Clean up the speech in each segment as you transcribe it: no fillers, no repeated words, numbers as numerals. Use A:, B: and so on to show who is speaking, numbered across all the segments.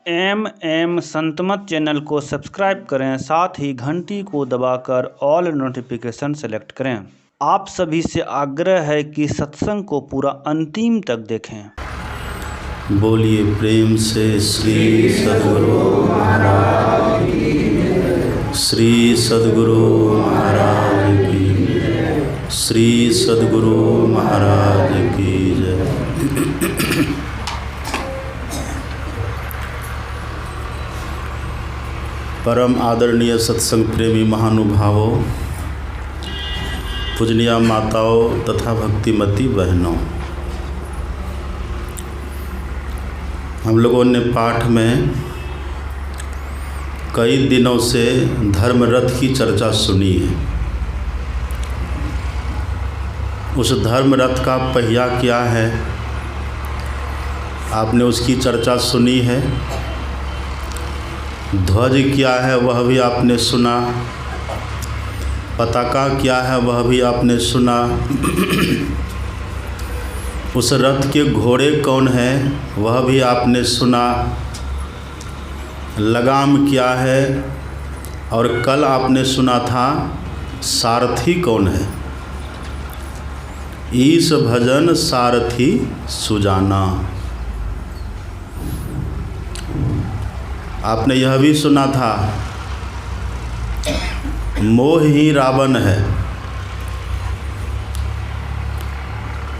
A: Santmat channel को subscribe करें, साथ ही घंटी को दबाकर ऑल नोटिफिकेशन सेलेक्ट करें। आप सभी से आग्रह है कि सत्संग को पूरा अंतिम तक देखें।
B: बोलिए प्रेम से श्री सद्गुरु महाराज की, श्री सद्गुरु महाराज की, श्री सद्गुरु महाराज की जय। परम आदरणीय सत्संग प्रेमी महानुभावों, पूजनीय माताओं तथा भक्तिमती बहनों, हम लोगों ने पाठ में कई दिनों से धर्म रथ की चर्चा सुनी है। उस धर्म रथ का पहिया क्या है, आपने उसकी चर्चा सुनी है। ध्वज क्या है वह भी आपने सुना, पताका क्या है वह भी आपने सुना। उस रथ के घोड़े कौन है वह भी आपने सुना। लगाम क्या है, और कल आपने सुना था सारथी कौन है। ईश भजन सारथी सुजाना। आपने यह भी सुना था मोह ही रावण है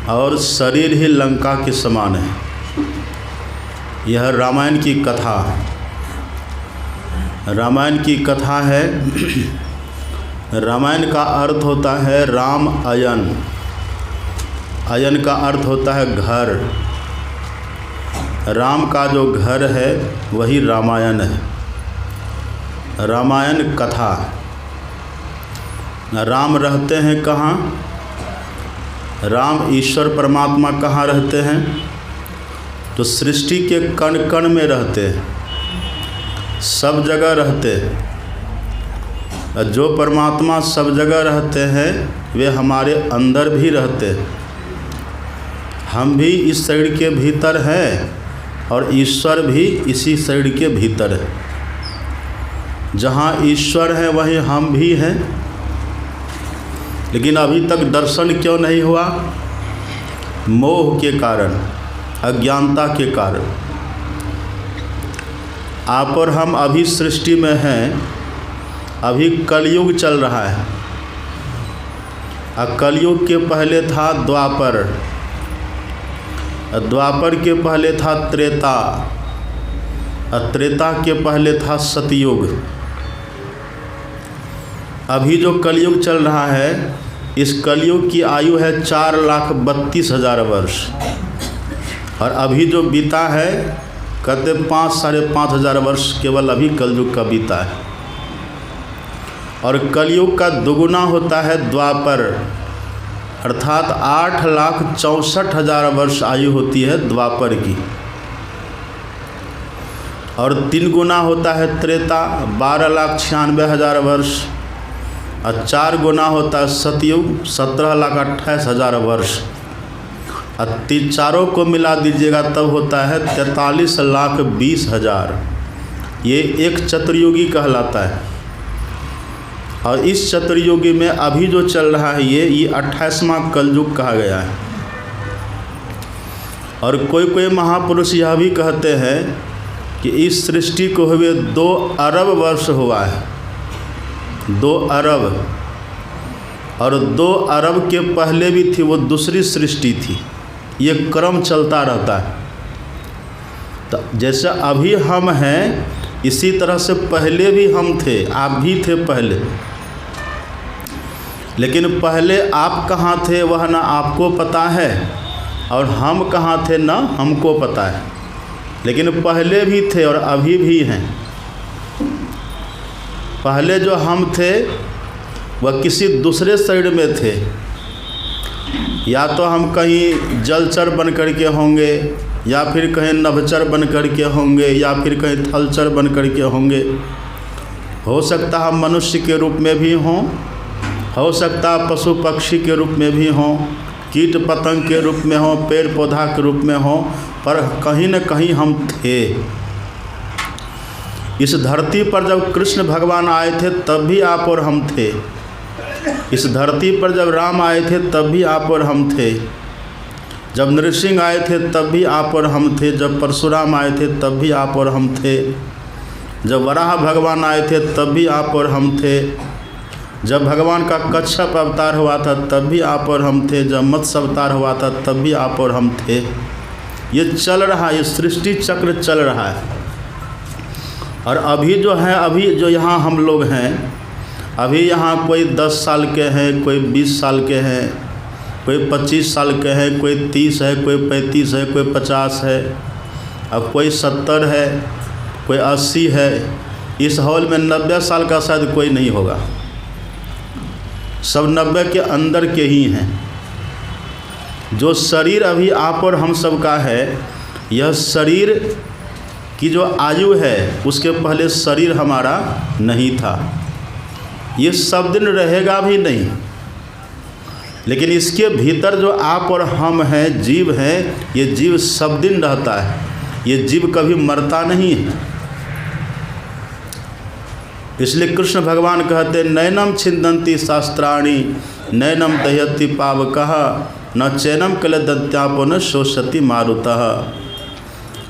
B: और शरीर ही लंका के समान है। यह रामायण की कथा, रामायण की कथा है। रामायण का अर्थ होता है राम अयन, अयन का अर्थ होता है घर। राम का जो घर है वही रामायण है, रामायण कथा। राम रहते हैं कहाँ? राम ईश्वर परमात्मा कहाँ रहते हैं? तो सृष्टि के कण कण में रहते हैं, सब जगह रहते हैं। जो परमात्मा सब जगह रहते हैं वे हमारे अंदर भी रहते हैं। हम भी इस शरीर के भीतर हैं और ईश्वर भी इसी शरीर के भीतर है। जहाँ ईश्वर है वहीं हम भी हैं, लेकिन अभी तक दर्शन क्यों नहीं हुआ? मोह के कारण, अज्ञानता के कारण। आप और हम अभी सृष्टि में हैं, अभी कलयुग चल रहा है। कलयुग के पहले था द्वापर, द्वापर के पहले था त्रेता, त्रेता के पहले था सतयुग। अभी जो कलयुग चल रहा है, इस कलयुग की आयु है 4,32,000 वर्ष। और अभी जो बीता है कहते 5-5,500 वर्ष केवल अभी कलयुग का बीता है। और कलयुग का दुगुना होता है द्वापर, अर्थात 8,64,000 वर्ष आयु होती है द्वापर की। और 3 गुना होता है त्रेता, 12,96,000 वर्ष। और 4 गुना होता है सतयुग, 17,28,000 वर्ष। और चारों को मिला दीजिएगा तब होता है 43,20,000। ये एक चतुर्युगी कहलाता है। और इस चतुर्युगी में अभी जो चल रहा है ये 28वां कलयुग कहा गया है। और कोई महापुरुष यह भी कहते हैं कि इस सृष्टि को हुए 2 अरब वर्ष हुआ है, 2 अरब। और 2 अरब के पहले भी थी, वो दूसरी सृष्टि थी। ये क्रम चलता रहता है। तो जैसे अभी हम हैं, इसी तरह से पहले भी हम थे, आप भी थे पहले। लेकिन पहले आप कहाँ थे वह ना आपको पता है, और हम कहाँ थे ना हमको पता है। लेकिन पहले भी थे और अभी भी हैं। पहले जो हम थे वह किसी दूसरे शरीर में थे। या तो हम कहीं जलचर बन कर के होंगे, या फिर कहीं नभचर बन कर के होंगे, या फिर कहीं थलचर बन कर के होंगे। हो सकता है मनुष्य के रूप में भी हों, हो सकता है पशु पक्षी के रूप में भी हों, कीट पतंग के रूप में हों, पेड़ पौधा के रूप में हों, पर कहीं न कहीं हम थे। इस धरती पर जब कृष्ण भगवान आए थे तब भी आप और हम थे। इस धरती पर जब राम आए थे तब भी आप और हम थे। जब नृसिंह आए थे तब भी आप और हम थे। जब परशुराम आए थे तब भी आप और हम थे। जब वराह भगवान आए थे तब भी आप और हम थे। जब भगवान का कच्छप अवतार हुआ था तब भी आप और हम थे। जब मत्स्य अवतार हुआ था तब भी आप और हम थे। ये चल रहा है, ये सृष्टि चक्र चल रहा है। और अभी जो है, अभी जो यहाँ हम लोग हैं, अभी यहाँ कोई 10 साल के हैं, कोई 20 साल के हैं, कोई 25 साल के हैं, कोई 30 है, कोई 35 है, कोई 50 है, अब कोई 70 है, कोई 80 है। इस हॉल में 90 साल का शायद कोई नहीं होगा, सब 90 के अंदर के ही हैं। जो शरीर अभी आप और हम सब का है, यह शरीर की जो आयु है उसके पहले शरीर हमारा नहीं था। ये सब दिन रहेगा भी नहीं, लेकिन इसके भीतर जो आप और हम हैं, जीव हैं, ये जीव सब दिन रहता है। ये जीव कभी मरता नहीं है। इसलिए कृष्ण भगवान कहते नैनम छिन्दन्ति शास्त्राणि नैनम दह्यति पावकः न चैनम कलदत्यापो न शोषति मारुतः।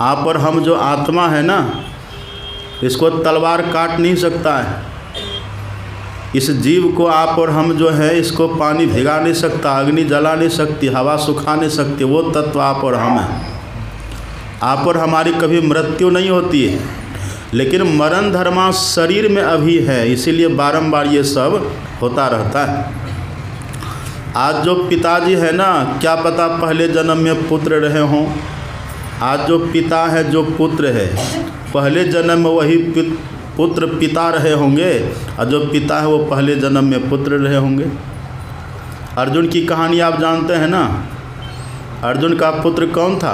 B: आप और हम जो आत्मा है ना, इसको तलवार काट नहीं सकता है। इस जीव को आप और हम जो है, इसको पानी भिगा नहीं सकता, अग्नि जला नहीं सकती, हवा सुखा नहीं सकती। वो तत्व आप और हम हैं। आप और हमारी कभी मृत्यु नहीं होती है, लेकिन मरण धर्मा शरीर में अभी है, इसीलिए बारंबार ये सब होता रहता है। आज जो पिताजी है ना, क्या पता पहले जन्म में पुत्र रहे हों। आज जो पिता है, जो पुत्र है, पहले जन्म में वही पुत्र पिता रहे होंगे, और जो पिता है वो पहले जन्म में पुत्र रहे होंगे। अर्जुन की कहानी आप जानते हैं ना। अर्जुन का पुत्र कौन था?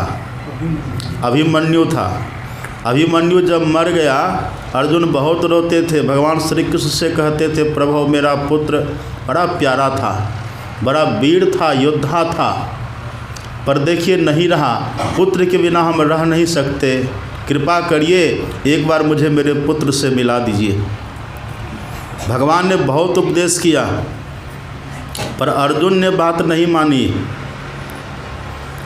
B: अभिमन्यु था। अभिमन्यु जब मर गया, अर्जुन बहुत रोते थे। भगवान श्री कृष्ण से कहते थे, प्रभु मेरा पुत्र बड़ा प्यारा था, बड़ा वीर था, योद्धा था, पर देखिए नहीं रहा। पुत्र के बिना हम रह नहीं सकते, कृपा करिए एक बार मुझे मेरे पुत्र से मिला दीजिए। भगवान ने बहुत उपदेश किया, पर अर्जुन ने बात नहीं मानी।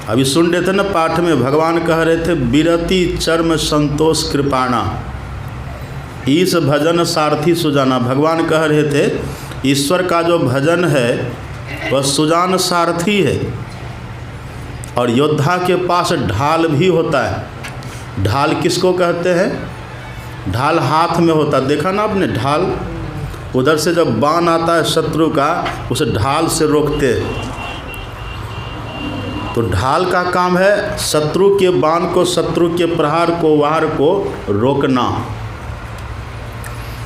B: अभी सुन रहे थे ना पाठ में, भगवान कह रहे थे विरति चर्म संतोष कृपाणा ईश भजन सारथी सुजाना। भगवान कह रहे थे ईश्वर का जो भजन है वह सुजान सारथी है। और योद्धा के पास ढाल भी होता है। ढाल किसको कहते हैं? ढाल हाथ में होता, देखा ना आपने ढाल? उधर से जब बाण आता है शत्रु का, उसे ढाल से रोकते हैं। तो ढाल का काम है शत्रु के बाण को, शत्रु के प्रहार को, वार को रोकना।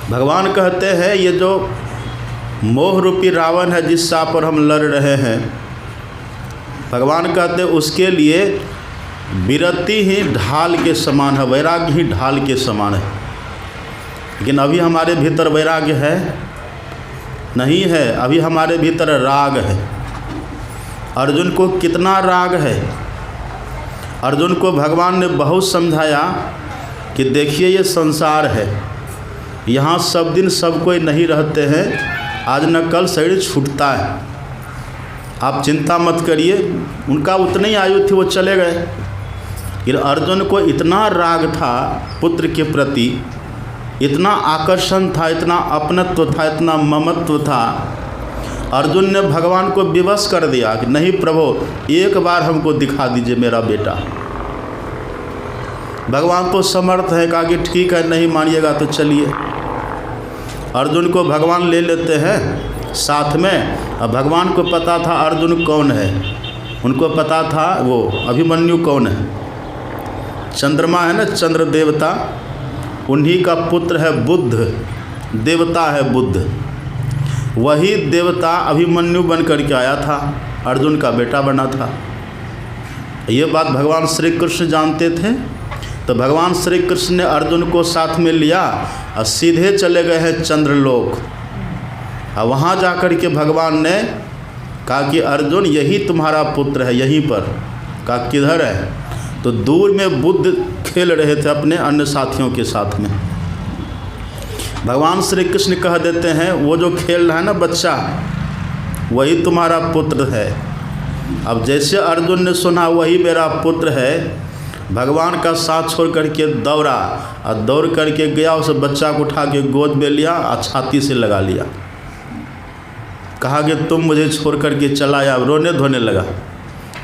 B: भगवान कहते हैं ये जो मोह रूपी रावण है जिस आप पर हम लड़ रहे हैं, भगवान कहते हैं उसके लिए विरति ही ढाल के समान है, वैराग्य ही ढाल के समान है। लेकिन अभी हमारे भीतर वैराग्य है नहीं है, अभी हमारे भीतर राग है। अर्जुन को कितना राग है। अर्जुन को भगवान ने बहुत समझाया कि देखिए ये संसार है, यहाँ सब दिन सब कोई नहीं रहते हैं, आज न कल शरीर छूटता है, आप चिंता मत करिए। उनका उतनी ही आयु थी, वो चले गए। लेकिन अर्जुन को इतना राग था पुत्र के प्रति, इतना आकर्षण था, इतना अपनत्व था, इतना ममत्व था। अर्जुन ने भगवान को विवश कर दिया कि नहीं प्रभु एक बार हमको दिखा दीजिए मेरा बेटा। भगवान तो समर्थ है, कहा कि ठीक है नहीं मानिएगा तो चलिए। अर्जुन को भगवान ले लेते हैं साथ में। अब भगवान को पता था अर्जुन कौन है, उनको पता था वो अभिमन्यु कौन है। चंद्रमा है ना, चंद्र देवता, उन्हीं का पुत्र है बुद्ध, देवता है बुद्ध। वही देवता अभिमन्यु बन कर के आया था, अर्जुन का बेटा बना था। ये बात भगवान श्री कृष्ण जानते थे, तो भगवान श्री कृष्ण ने अर्जुन को साथ में लिया और सीधे चले गए हैं चंद्रलोक। और वहाँ जाकर के भगवान ने कहा कि अर्जुन यही तुम्हारा पुत्र है, यहीं पर। कहा किधर है? तो दूर में बुद्ध खेल रहे थे अपने अन्य साथियों के साथ में। भगवान श्री कृष्ण कह देते हैं वो जो खेल रहा है ना बच्चा, वही तुम्हारा पुत्र है। अब जैसे अर्जुन ने सुना वही मेरा पुत्र है, भगवान का साथ छोड़ करके दौड़ा और दौड़ करके गया, उस बच्चा को उठा के गोद में लिया और छाती से लगा लिया। कहा कि तुम मुझे छोड़ करके चला या, रोने धोने लगा।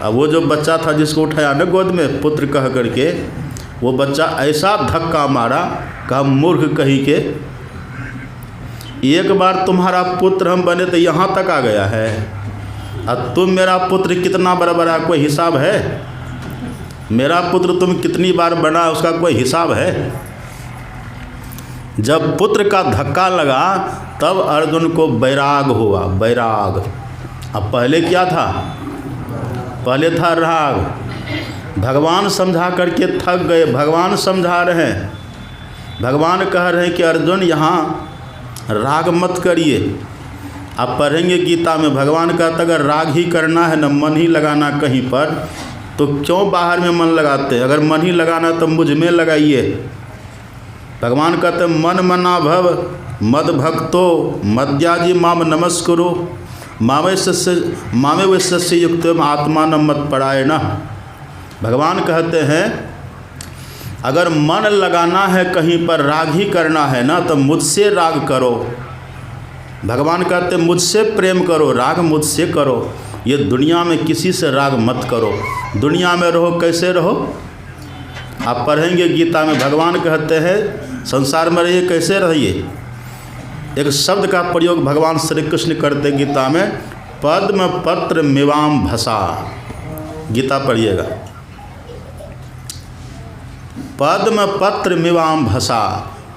B: अब वो जो बच्चा था जिसको उठाया ना गोद में पुत्र कह करके, वो बच्चा ऐसा धक्का मारा, कहा मूर्ख कहीं के, एक बार तुम्हारा पुत्र हम बने तो यहाँ तक आ गया है, अब तुम मेरा पुत्र कितना बड़ा कोई हिसाब है? मेरा पुत्र तुम कितनी बार बना उसका कोई हिसाब है? जब पुत्र का धक्का लगा तब अर्जुन को वैराग हुआ, वैराग। अब पहले क्या था? पहले था राग। भगवान समझा करके थक गए, भगवान समझा रहे हैं, भगवान कह रहे हैं कि अर्जुन यहाँ राग मत करिए। आप पढ़ेंगे गीता में, भगवान कहता अगर राग ही करना है ना, मन ही लगाना कहीं पर, तो क्यों बाहर में मन लगाते हैं? अगर मन ही लगाना तो मुझ में लगाइए। भगवान कहते हैं मन मना भव मद भक्तो मद्याजी माम नमस्कुरु मामे वैश्य युक्त आत्मा न मत पड़ाए न। भगवान कहते हैं अगर मन लगाना है कहीं पर, राग ही करना है ना, तो मुझसे राग करो। भगवान कहते हैं मुझसे प्रेम करो, राग मुझसे करो। ये दुनिया में किसी से राग मत करो। दुनिया में रहो, कैसे रहो? आप पढ़ेंगे गीता में, भगवान कहते हैं संसार में रहिए, कैसे रहिए? एक शब्द का प्रयोग भगवान श्री कृष्ण करते गीता में, पद्म पत्र मिवाम भसा। गीता पढ़िएगा, पद्म पत्र मिवाम भसा।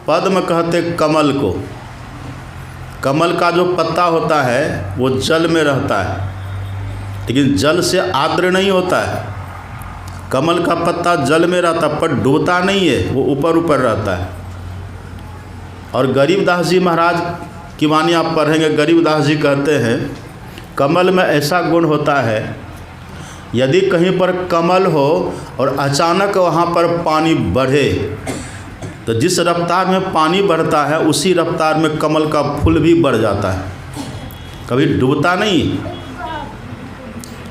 B: पद्म कहते कमल को। कमल का जो पत्ता होता है वो जल में रहता है, लेकिन जल से आर्द्र नहीं होता है। कमल का पत्ता जल में रहता पर डूबता नहीं है, वो ऊपर ऊपर रहता है। और गरीबदास जी महाराज की वाणी आप पढ़ेंगे, गरीबदास जी कहते हैं कमल में ऐसा गुण होता है, यदि कहीं पर कमल हो और अचानक वहाँ पर पानी बढ़े, तो जिस रफ्तार में पानी बढ़ता है उसी रफ्तार में कमल का फूल भी बढ़ जाता है, कभी डूबता नहीं।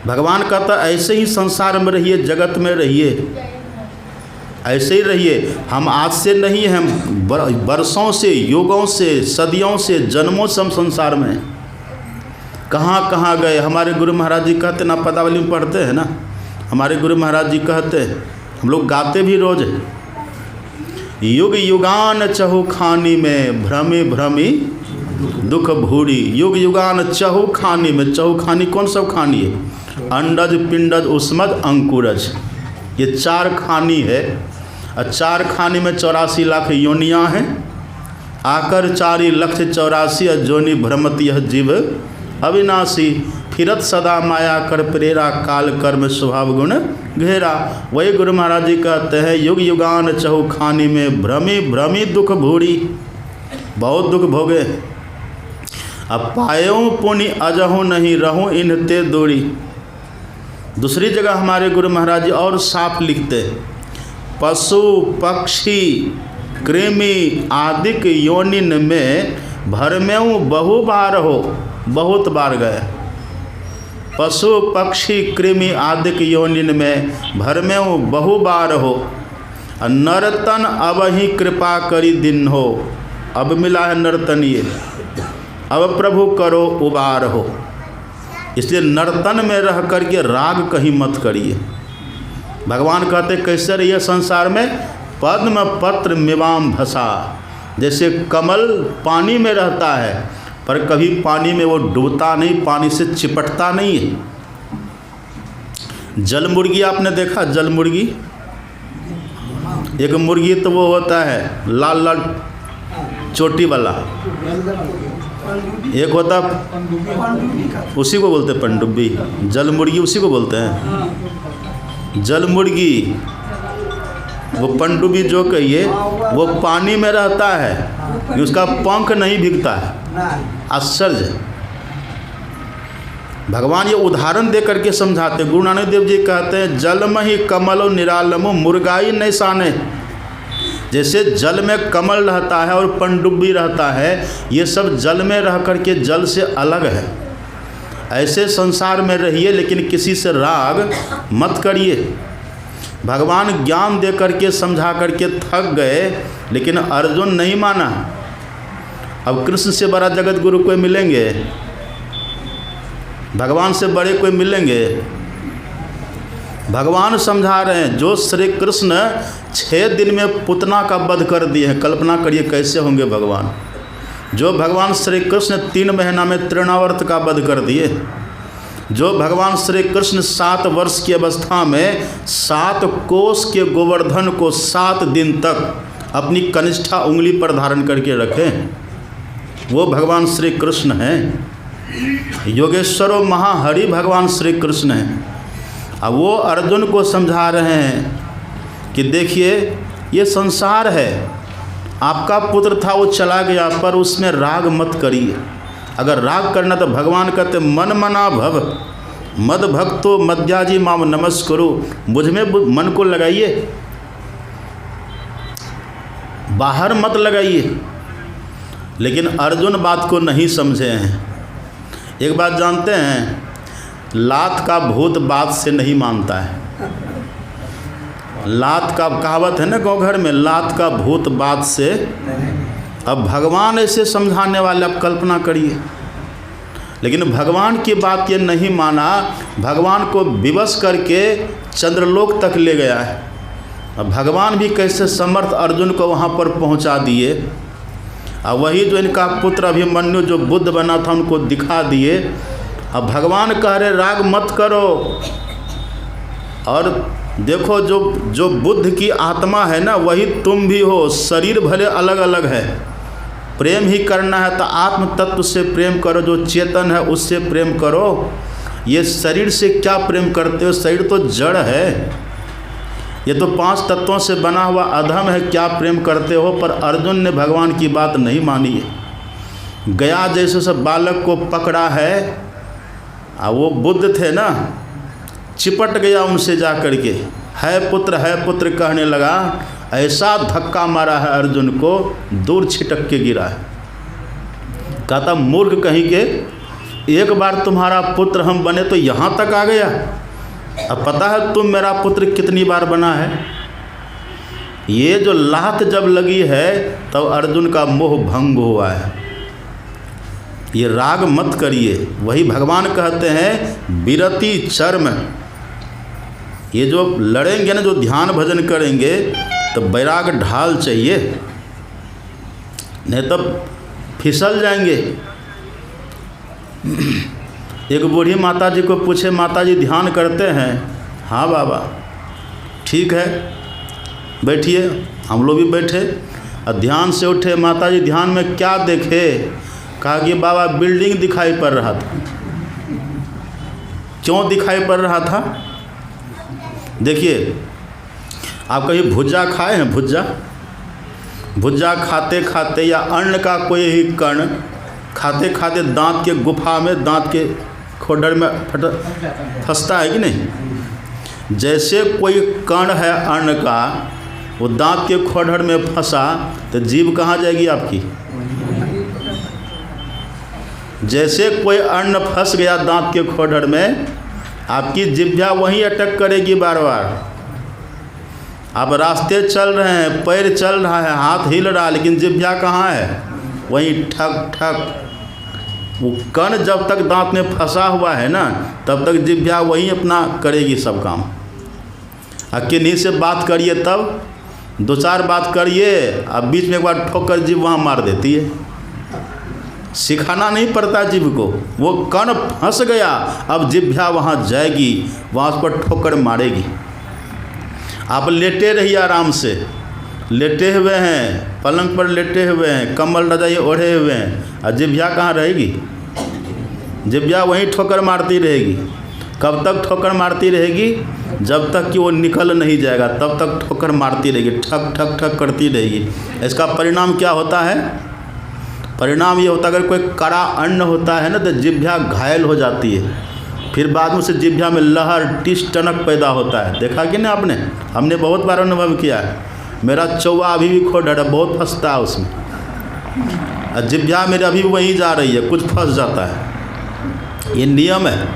B: भगवान कहता ऐसे ही संसार में रहिए, जगत में रहिए, ऐसे ही रहिए। हम आज से नहीं, हम बरसों से, युगों से, सदियों से, जन्मों से हम संसार में कहाँ कहाँ गए। हमारे गुरु महाराज जी कहते ना, पदावली में पढ़ते हैं ना, हमारे गुरु महाराज जी कहते, हम लोग गाते भी रोज, युग युगान चहु खानी में भ्रमी भ्रमी दुख भूरी। युग युगान चहु खानी में, चहु खानी कौन सब खानी है? अंडज पिंडज उस्मज अंकुरज, ये 4 खानी है। और 4 खानी में 84 लाख योनियाँ हैं। आकर 4 लख 84 जोनि भ्रमत यह जीव अविनाशी। फिरत सदा माया कर प्रेरा, काल कर्म स्वभाव गुण घेरा। वही गुरु महाराज जी कहते हैं युग युगान चहु खानी में भ्रमी भ्रमी दुख भूरी। बहुत दुख भोगे, अब पायो पुनि अजहु नहीं रहूं इनते दूरी। दूसरी जगह हमारे गुरु महाराज जी और साफ लिखते, पशु पक्षी कृमि आदिक योनिन में भरमेऊ बहु बार हो। बहुत बार गए। पशु पक्षी कृमि आदिक योनिन में भरमेऊ बहु बार हो। नर्तन अब ही कृपा करी दिन हो। अब मिला है नर्तन, ये अब प्रभु करो उबार हो। इसलिए नर्तन में रह करके राग कहीं मत करिए। भगवान कहते कैसे रहिए संसार में? पद्म पत्र मिवाम भसा। जैसे कमल पानी में रहता है पर कभी पानी में वो डूबता नहीं, पानी से चिपटता नहीं है। जल मुर्गी आपने देखा? जल मुर्गी, एक मुर्गी तो वो होता है लाल लाल चोटी वाला, एक होता उसी को बोलते हैं पनडुब्बी। जल मुर्गी उसी को बोलते हैं जल मुर्गी। वो पनडुब्बी जो कहिए वो पानी में रहता है, उसका पंख नहीं भीगता है। आश्चर्य। भगवान ये उदाहरण दे करके समझाते। गुरु नानक देव जी कहते हैं जल में ही कमलो निरालमो मुर्गाई नहीं साने। जैसे जल में कमल रहता है और पनडुब्बी रहता है, ये सब जल में रह कर के जल से अलग है। ऐसे संसार में रहिए लेकिन किसी से राग मत करिए। भगवान ज्ञान दे करके समझा करके थक गए, लेकिन अर्जुन नहीं माना। अब कृष्ण से बड़ा जगत गुरु कोई मिलेंगे? भगवान से बड़े कोई मिलेंगे? भगवान समझा रहे हैं, जो श्री कृष्ण 6 दिन में पुतना का वध कर दिए हैं, कल्पना करिए कैसे होंगे भगवान। जो भगवान श्री कृष्ण 3 महीना में तृणावर्त का वध कर दिए, जो भगवान श्री कृष्ण 7 वर्ष की अवस्था में 7 कोस के गोवर्धन को 7 दिन तक अपनी कनिष्ठा उंगली पर धारण करके रखे, वो भगवान श्री कृष्ण हैं। योगेश्वरो महाहरि भगवान श्री कृष्ण हैं। अब वो अर्जुन को समझा रहे हैं कि देखिए ये संसार है, आपका पुत्र था वो चला गया, पर उसमें राग मत करिए। अगर राग करना तो भगवान कहते मन मना भव मद भक्तो मद्याजी माम नमस्कुरु, मुझ में मन को लगाइए, बाहर मत लगाइए। लेकिन अर्जुन बात को नहीं समझे हैं। एक बात जानते हैं, लात का भूत बात से नहीं मानता है। लात का कहावत है ना गाँव घर में, लात का भूत बात से। अब भगवान ऐसे समझाने वाले, आप कल्पना करिए। लेकिन भगवान की बात ये नहीं माना, भगवान को विवश करके चंद्रलोक तक ले गया है। अब भगवान भी कैसे समर्थ अर्जुन को वहाँ पर पहुँचा दिए। अब वही जो इनका पुत्र अभिमन्यु जो बुद्ध बना था उनको दिखा दिए। अब भगवान कह रहे राग मत करो। और देखो जो बुद्ध की आत्मा है ना, वही तुम भी हो। शरीर भले अलग अलग है, प्रेम ही करना है तो आत्म तत्व से प्रेम करो, जो चेतन है उससे प्रेम करो। ये शरीर से क्या प्रेम करते हो? शरीर तो जड़ है, ये तो 5 तत्वों से बना हुआ अधम है, क्या प्रेम करते हो? पर अर्जुन ने भगवान की बात नहीं मानी है। गया जैसे सब बालक को पकड़ा है, वो बुद्ध थे ना, चिपट गया उनसे जा कर के, है पुत्र कहने लगा। ऐसा धक्का मारा है अर्जुन को, दूर छिटक के गिरा है। कहता मूर्ख कहीं के, एक बार तुम्हारा पुत्र हम बने तो यहाँ तक आ गया, अब पता है तुम मेरा पुत्र कितनी बार बना है? ये जो लात जब लगी है तब अर्जुन का मोह भंग हुआ है। ये राग मत करिए। वही भगवान कहते हैं विरति चर्म। ये जो लड़ेंगे ना, जो ध्यान भजन करेंगे, तो बैराग ढाल चाहिए, नहीं तो फिसल जाएंगे। एक बूढ़ी माता जी को पूछे, माता जी ध्यान करते हैं? हाँ बाबा। ठीक है, बैठिए। हम लोग भी बैठे और ध्यान से उठे। माता जी ध्यान में क्या देखे? कहा कि बाबा बिल्डिंग दिखाई पड़ रहा था। क्यों दिखाई पड़ रहा था? देखिए, आप कहीं भुज्जा खाए हैं? भुज्जा खाते खाते या अन्न का कोई ही कण खाते खाते दांत के गुफा में, दांत के खोडर में फंसता है कि नहीं? जैसे कोई कण है अन्न का, वो दांत के खोडर में फंसा तो जीभ कहाँ जाएगी आपकी? जैसे कोई अन्न फंस गया दांत के खोडर में, आपकी जिह्वा वहीं अटक करेगी बार बार। आप रास्ते चल रहे हैं, पैर चल रहा है, हाथ हिल रहा है, लेकिन जिह्वा कहाँ है? वहीं ठक ठक। वो कण जब तक दांत में फंसा हुआ है ना, तब तक जिह्वा वहीं अपना करेगी सब काम। किन्हीं से बात करिए, तब 2-4 बात करिए, अब बीच में एक बार ठोकर जीभ वहाँ मार देती है। सिखाना नहीं पड़ता जीभ को, वो कण फंस गया, अब जिह्वा वहाँ जाएगी, वहाँ उस पर ठोकर मारेगी। आप लेटे रहिए आराम से, लेटे हुए हैं, पलंग पर लेटे हुए हैं, कंबल रजाई ओढ़े हुए हैं, और जिह्वा कहाँ रहेगी? जिह्वा वहीं ठोकर मारती रहेगी। कब तक ठोकर मारती रहेगी? जब तक कि वो निकल नहीं जाएगा, तब तक ठोकर मारती रहेगी, ठक ठक ठक करती रहेगी। इसका परिणाम क्या होता है? परिणाम ये होता है, अगर कोई कड़ा अन्न होता है ना, तो जिह्वा घायल हो जाती है। फिर बाद में उसे जिह्वा में लहर टिस टनक पैदा होता है। देखा कि नहीं आपने? हमने बहुत बार अनुभव किया है। मेरा चौवा अभी भी खो डरा, बहुत फंसता है उसमें, और जिभ्या मेरी अभी वहीं जा रही है, कुछ फंस जाता है, ये नियम है।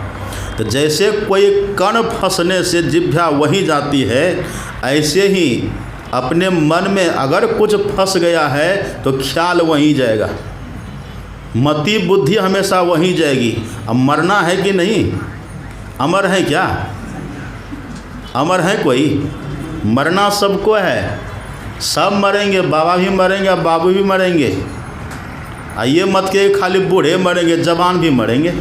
B: तो जैसे कोई कण फंसने से जिभ्या वहीं जाती है, ऐसे ही अपने मन में अगर कुछ फंस गया है तो ख्याल वहीं जाएगा, मति बुद्धि हमेशा वहीं जाएगी। अब मरना है कि नहीं? अमर है क्या? अमर है कोई? मरना सबको है, सब मरेंगे, बाबा भी मरेंगे, बाबू भी मरेंगे। ये मत के खाली बूढ़े मरेंगे, जवान भी मरेंगे।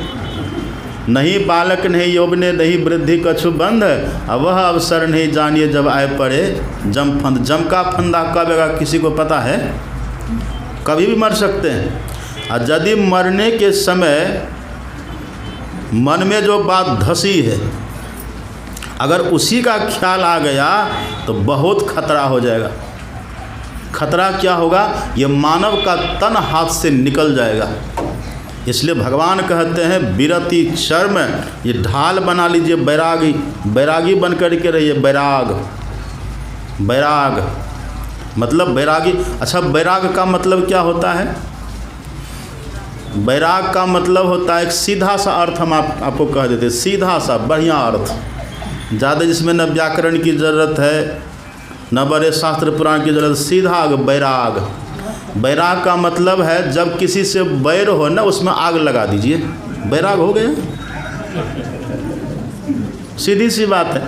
B: नहीं बालक नहीं यौवने नहीं वृद्धि कछु बंध, अब वह अवसर नहीं जानिए जब आए पड़े जम फंद। जम का फंदा कब आएगा किसी को पता है? कभी भी मर सकते हैं। और यदि मरने के समय मन में जो बात धसी है, अगर उसी का ख्याल आ गया तो बहुत खतरा हो जाएगा। खतरा क्या होगा? ये मानव का तन हाथ से निकल जाएगा। इसलिए भगवान कहते हैं विरति शर्म, ये ढाल बना लीजिए, बैरागी, बैरागी बन कर के रहिए। बैराग, बैराग मतलब बैरागी। अच्छा, बैराग का मतलब क्या होता है? बैराग का मतलब होता है एक सीधा सा अर्थ, हम आपको कह देते, सीधा सा बढ़िया अर्थ, ज़्यादा जिसमें न व्याकरण की ज़रूरत है न बड़े शास्त्र पुराण की ज़रूरत, सीधा बैराग। बैराग का मतलब है जब किसी से बैर हो ना, उसमें आग लगा दीजिए, बैराग हो गया। सीधी सी बात है।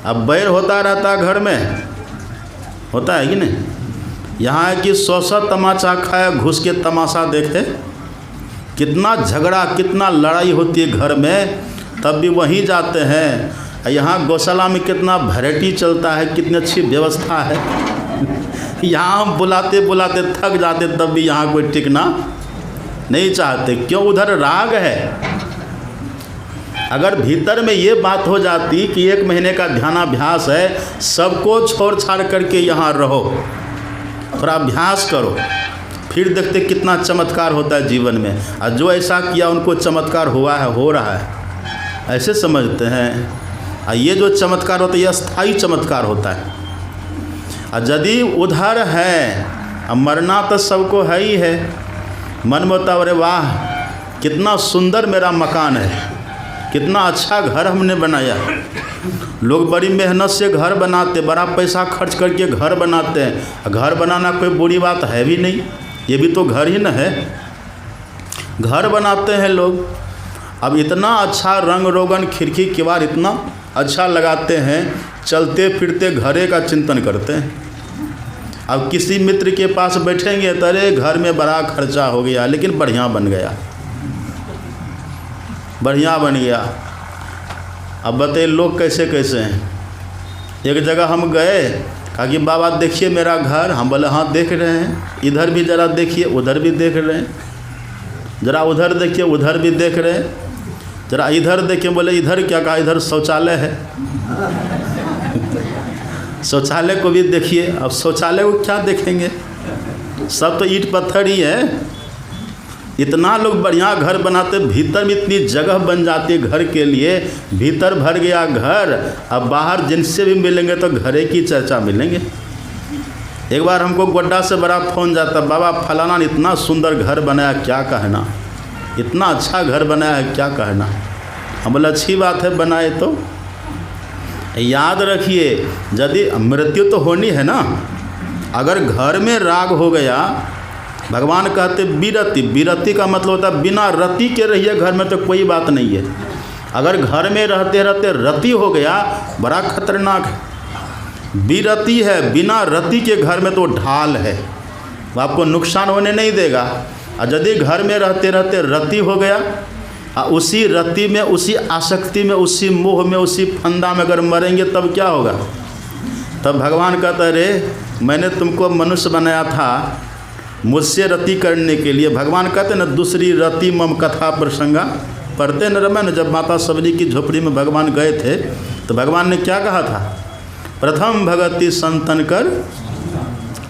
B: अब बैर होता रहता है घर में, होता है कि नहीं? यहाँ है कि 100 तमाचा खाए, घुस के तमाशा देखे। कितना झगड़ा कितना लड़ाई होती है घर में, तब भी वहीं जाते हैं। यहाँ गौशाला में कितना वैरायटी चलता है, कितनी अच्छी व्यवस्था है। यहाँ हम बुलाते बुलाते थक जाते, तब भी यहाँ कोई टिकना नहीं चाहते। क्यों? उधर राग है। अगर भीतर में ये बात हो जाती कि 1 महीने का ध्यानाभ्यास है, सबको छोड़ छाड़ करके यहाँ रहो, थोड़ा अभ्यास करो, फिर देखते कितना चमत्कार होता है जीवन में। और जो ऐसा किया उनको चमत्कार हुआ है, हो रहा है, ऐसे समझते हैं। और ये जो चमत्कार होता है ये अस्थाई चमत्कार होता है। और यदि उधर है, अब मरना तो सबको है ही है, मन में होता अरे वाह कितना सुंदर मेरा मकान है, कितना अच्छा घर हमने बनाया। लोग बड़ी मेहनत से घर बनाते, बड़ा पैसा खर्च करके घर बनाते हैं। घर बनाना कोई बुरी बात है भी नहीं, ये भी तो घर ही न है। घर बनाते हैं लोग, अब इतना अच्छा रंग रोगन खिड़की किवाड़ इतना अच्छा लगाते हैं, चलते फिरते घरे का चिंतन करते हैं। अब किसी मित्र के पास बैठेंगे तो अरे घर में बड़ा खर्चा हो गया, लेकिन बढ़िया बन गया, बढ़िया बन गया। अब बताइए लोग कैसे कैसे हैं। एक जगह हम गए, कहा कि बाबा देखिए मेरा घर। हम बोले हाँ देख रहे हैं, इधर भी ज़रा देखिए, उधर भी देख रहे हैं, ज़रा उधर देखिए, उधर भी देख रहे हैं, ज़रा इधर देखिए। बोले इधर क्या? कहा इधर शौचालय है। शौचालय को भी देखिए। अब शौचालय को क्या देखेंगे, सब तो ईंट पत्थर ही है। इतना लोग बढ़िया घर बनाते, भीतर में इतनी जगह बन जाती है घर के लिए, भीतर भर गया घर। अब बाहर जिनसे भी मिलेंगे तो घरे की चर्चा मिलेंगे। एक बार हमको गोड्डा से बड़ा फ़ोन जाता, बाबा फलाना ने इतना सुंदर घर बनाया, क्या कहना, इतना अच्छा घर बनाया है, क्या कहना। हम बोले अच्छी बात है, बनाए तो। याद रखिए यदि मृत्यु तो होनी है ना, अगर घर में राग हो गया, भगवान कहते विरति, विरति का मतलब होता है बिना रति के रहिए घर में तो कोई बात नहीं है। अगर घर में रहते रहते रति हो गया, बड़ा खतरनाक है। विरति है, बिना रति के घर में तो ढाल है, वो आपको नुकसान होने नहीं देगा। और यदि घर में रहते रहते रति हो गया, उसी रति में, उसी आसक्ति में, उसी मोह में, उसी फंदा में अगर मरेंगे तब क्या होगा? तब भगवान कहता रे मैंने तुमको मनुष्य बनाया था मुझसे रति करने के लिए। भगवान कहते न दूसरी रति मम कथा प्रसंगा पढ़ते न रमन। जब माता सबरी की झोपड़ी में भगवान गए थे तो भगवान ने क्या कहा था? प्रथम भगति संतन कर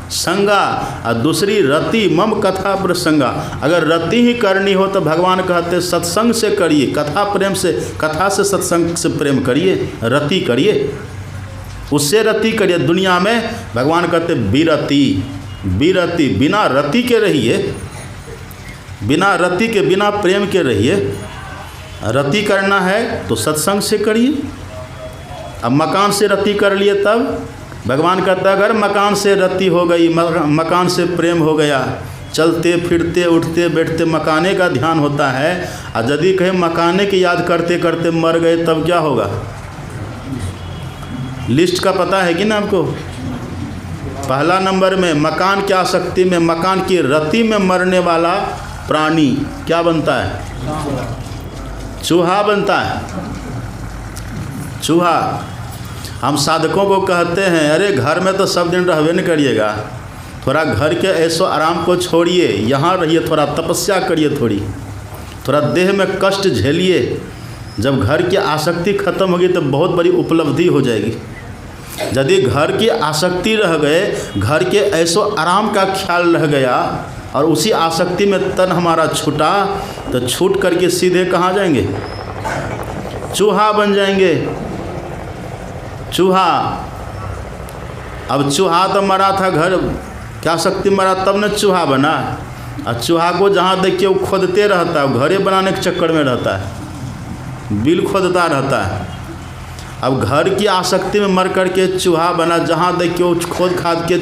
B: संगा, और दूसरी रति मम कथा प्रसंगा। अगर रति ही करनी हो तो भगवान कहते सत्संग से करिए, कथा प्रेम से, कथा से सत्संग से प्रेम करिए, रति करिए। उससे रति करिए। दुनिया में भगवान कहते विरति, विरति, बिना रति के रहिए, बिना रति के, बिना प्रेम के रहिए। रति करना है तो सत्संग से करिए। अब मकान से रति कर लिए तब भगवान कहता है अगर मकान से रति हो गई, मकान से प्रेम हो गया, चलते फिरते उठते बैठते मकाने का ध्यान होता है, और यदि कहीं मकाने की याद करते करते मर गए तब क्या होगा? लिस्ट का पता है कि ना आपको? पहला नंबर में मकान की आसक्ति में, मकान की रति में मरने वाला प्राणी क्या बनता है? चूहा बनता है, चूहा। हम साधकों को कहते हैं अरे घर में तो सब दिन रहबे न करिएगा, थोड़ा घर के ऐसो आराम को छोड़िए, यहाँ रहिए, थोड़ा तपस्या करिए, थोड़ा देह में कष्ट झेलिए। जब घर की आसक्ति खत्म होगी तो बहुत बड़ी उपलब्धि हो जाएगी। यदि घर की आसक्ति रह गए, घर के ऐसो आराम का ख्याल रह गया और उसी आसक्ति में तन हमारा छूटा, तो छूट करके सीधे कहाँ जाएंगे? चूहा बन जाएंगे, चूहा। अब चूहा तो मरा था, घर क्या शक्ति मरा तब न चूहा बना। और चूहा को जहाँ देखिए वो खोदते रहता है, घरे बनाने के चक्कर में रहता है, बिल खोदता रहता है। अब घर की आसक्ति में मर करके चूहा बना, जहाँ देखिए वो खोद खाद के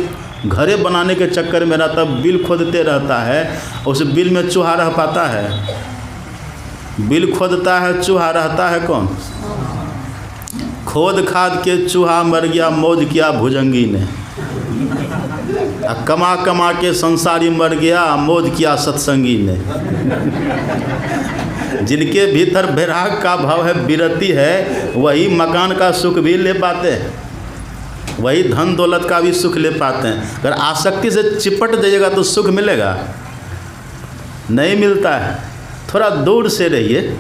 B: घरे बनाने के चक्कर में रहता है, बिल खोदते रहता है। उस बिल में चूहा रह पाता है? बिल खोदता है, चूहा रहता है कौन? खोद खाद के चूहा मर गया, मौज किया भुजंगी ने। कमा कमा के संसारी मर गया, मौज किया सत्संगी ने। जिनके भीतर वैराग का भाव है, विरति है, वही मकान का सुख भी ले पाते हैं, वही धन दौलत का भी सुख ले पाते हैं। अगर आसक्ति से चिपट जाइएगा तो सुख मिलेगा? नहीं मिलता है। थोड़ा दूर से रहिए।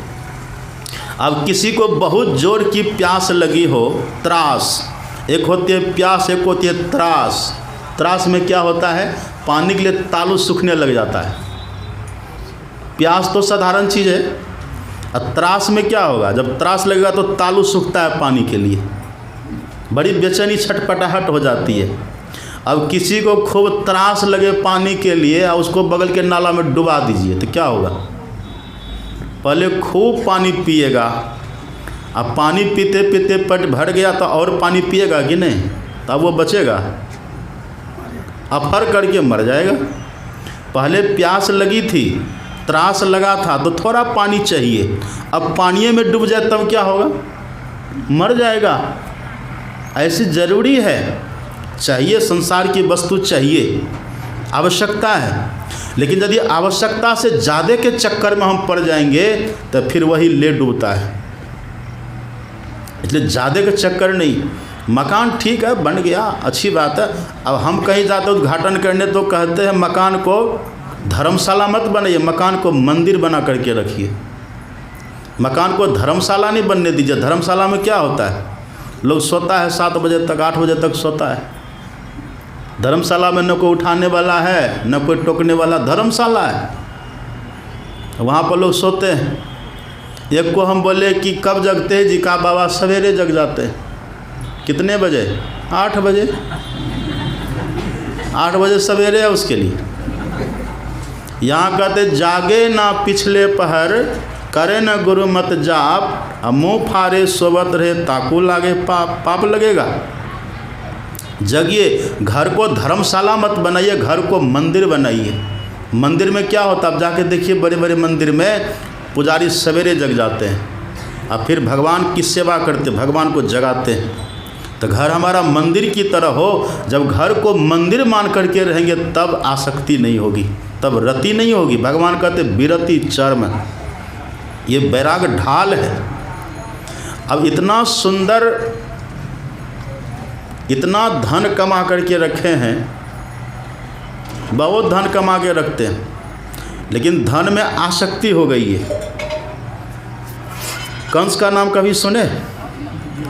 B: अब किसी को बहुत जोर की प्यास लगी हो, त्रास, एक होती है प्यास, एक होती है त्रास। त्रास में क्या होता है? पानी के लिए तालू सूखने लग जाता है। प्यास तो साधारण चीज़ है, और त्रास में क्या होगा? जब त्रास लगेगा तो तालू सूखता है पानी के लिए, बड़ी बेचैनी छटपटाहट हो जाती है। अब किसी को खूब त्रास लगे पानी के लिए और उसको बगल के नाला में डुबा दीजिए तो क्या होगा? पहले खूब पानी पिएगा, अब पानी पीते पीते पेट भर गया तो और पानी पिएगा कि नहीं? तब वो बचेगा? अफर करके मर जाएगा। पहले प्यास लगी थी, त्रास लगा था तो थोड़ा पानी चाहिए, अब पानी में डूब जाए तब क्या होगा? मर जाएगा। ऐसी ज़रूरी है, चाहिए, संसार की वस्तु चाहिए, आवश्यकता है। लेकिन यदि आवश्यकता से ज़्यादा के चक्कर में हम पड़ जाएंगे तो फिर वही ले डूबता है। इसलिए ज़्यादा के चक्कर नहीं। मकान ठीक है, बन गया, अच्छी बात है। अब हम कहीं जाते उद्घाटन करने तो कहते हैं मकान को धर्मशाला मत बनाइए, मकान को मंदिर बना करके रखिए। मकान को धर्मशाला नहीं बनने दीजिए। धर्मशाला में क्या होता है? लोग सोता है 7 बजे तक, 8 बजे तक सोता है। धर्मशाला में न कोई उठाने वाला है, न कोई टोकने वाला, धर्मशाला है, वहाँ पर लोग सोते हैं। एक को हम बोले कि कब जगते हैं जी? का बाबा सवेरे जग जाते हैं। कितने बजे? 8 बजे। 8 बजे सवेरे है उसके लिए। यहाँ कहते जागे ना पिछले पहर, करे न गुरु मत जाप, मुँह फारे सोबत रहे ताकू लागे पाप। पाप लगेगा। जगिए। घर को धर्मशाला मत बनाइए, घर को मंदिर बनाइए। मंदिर में क्या होता है? आप जाके देखिए, बड़े बड़े मंदिर में पुजारी सवेरे जग जाते हैं और फिर भगवान की सेवा करते, भगवान को जगाते हैं। तो घर हमारा मंदिर की तरह हो। जब घर को मंदिर मान करके रहेंगे तब आसक्ति नहीं होगी, तब रति नहीं होगी। भगवान कहते विरति चर्म, ये वैराग ढाल है। अब इतना सुंदर, इतना धन कमा करके रखे हैं, बहुत धन कमा के रखते हैं, लेकिन धन में आसक्ति हो गई है। कंस का नाम कभी सुने?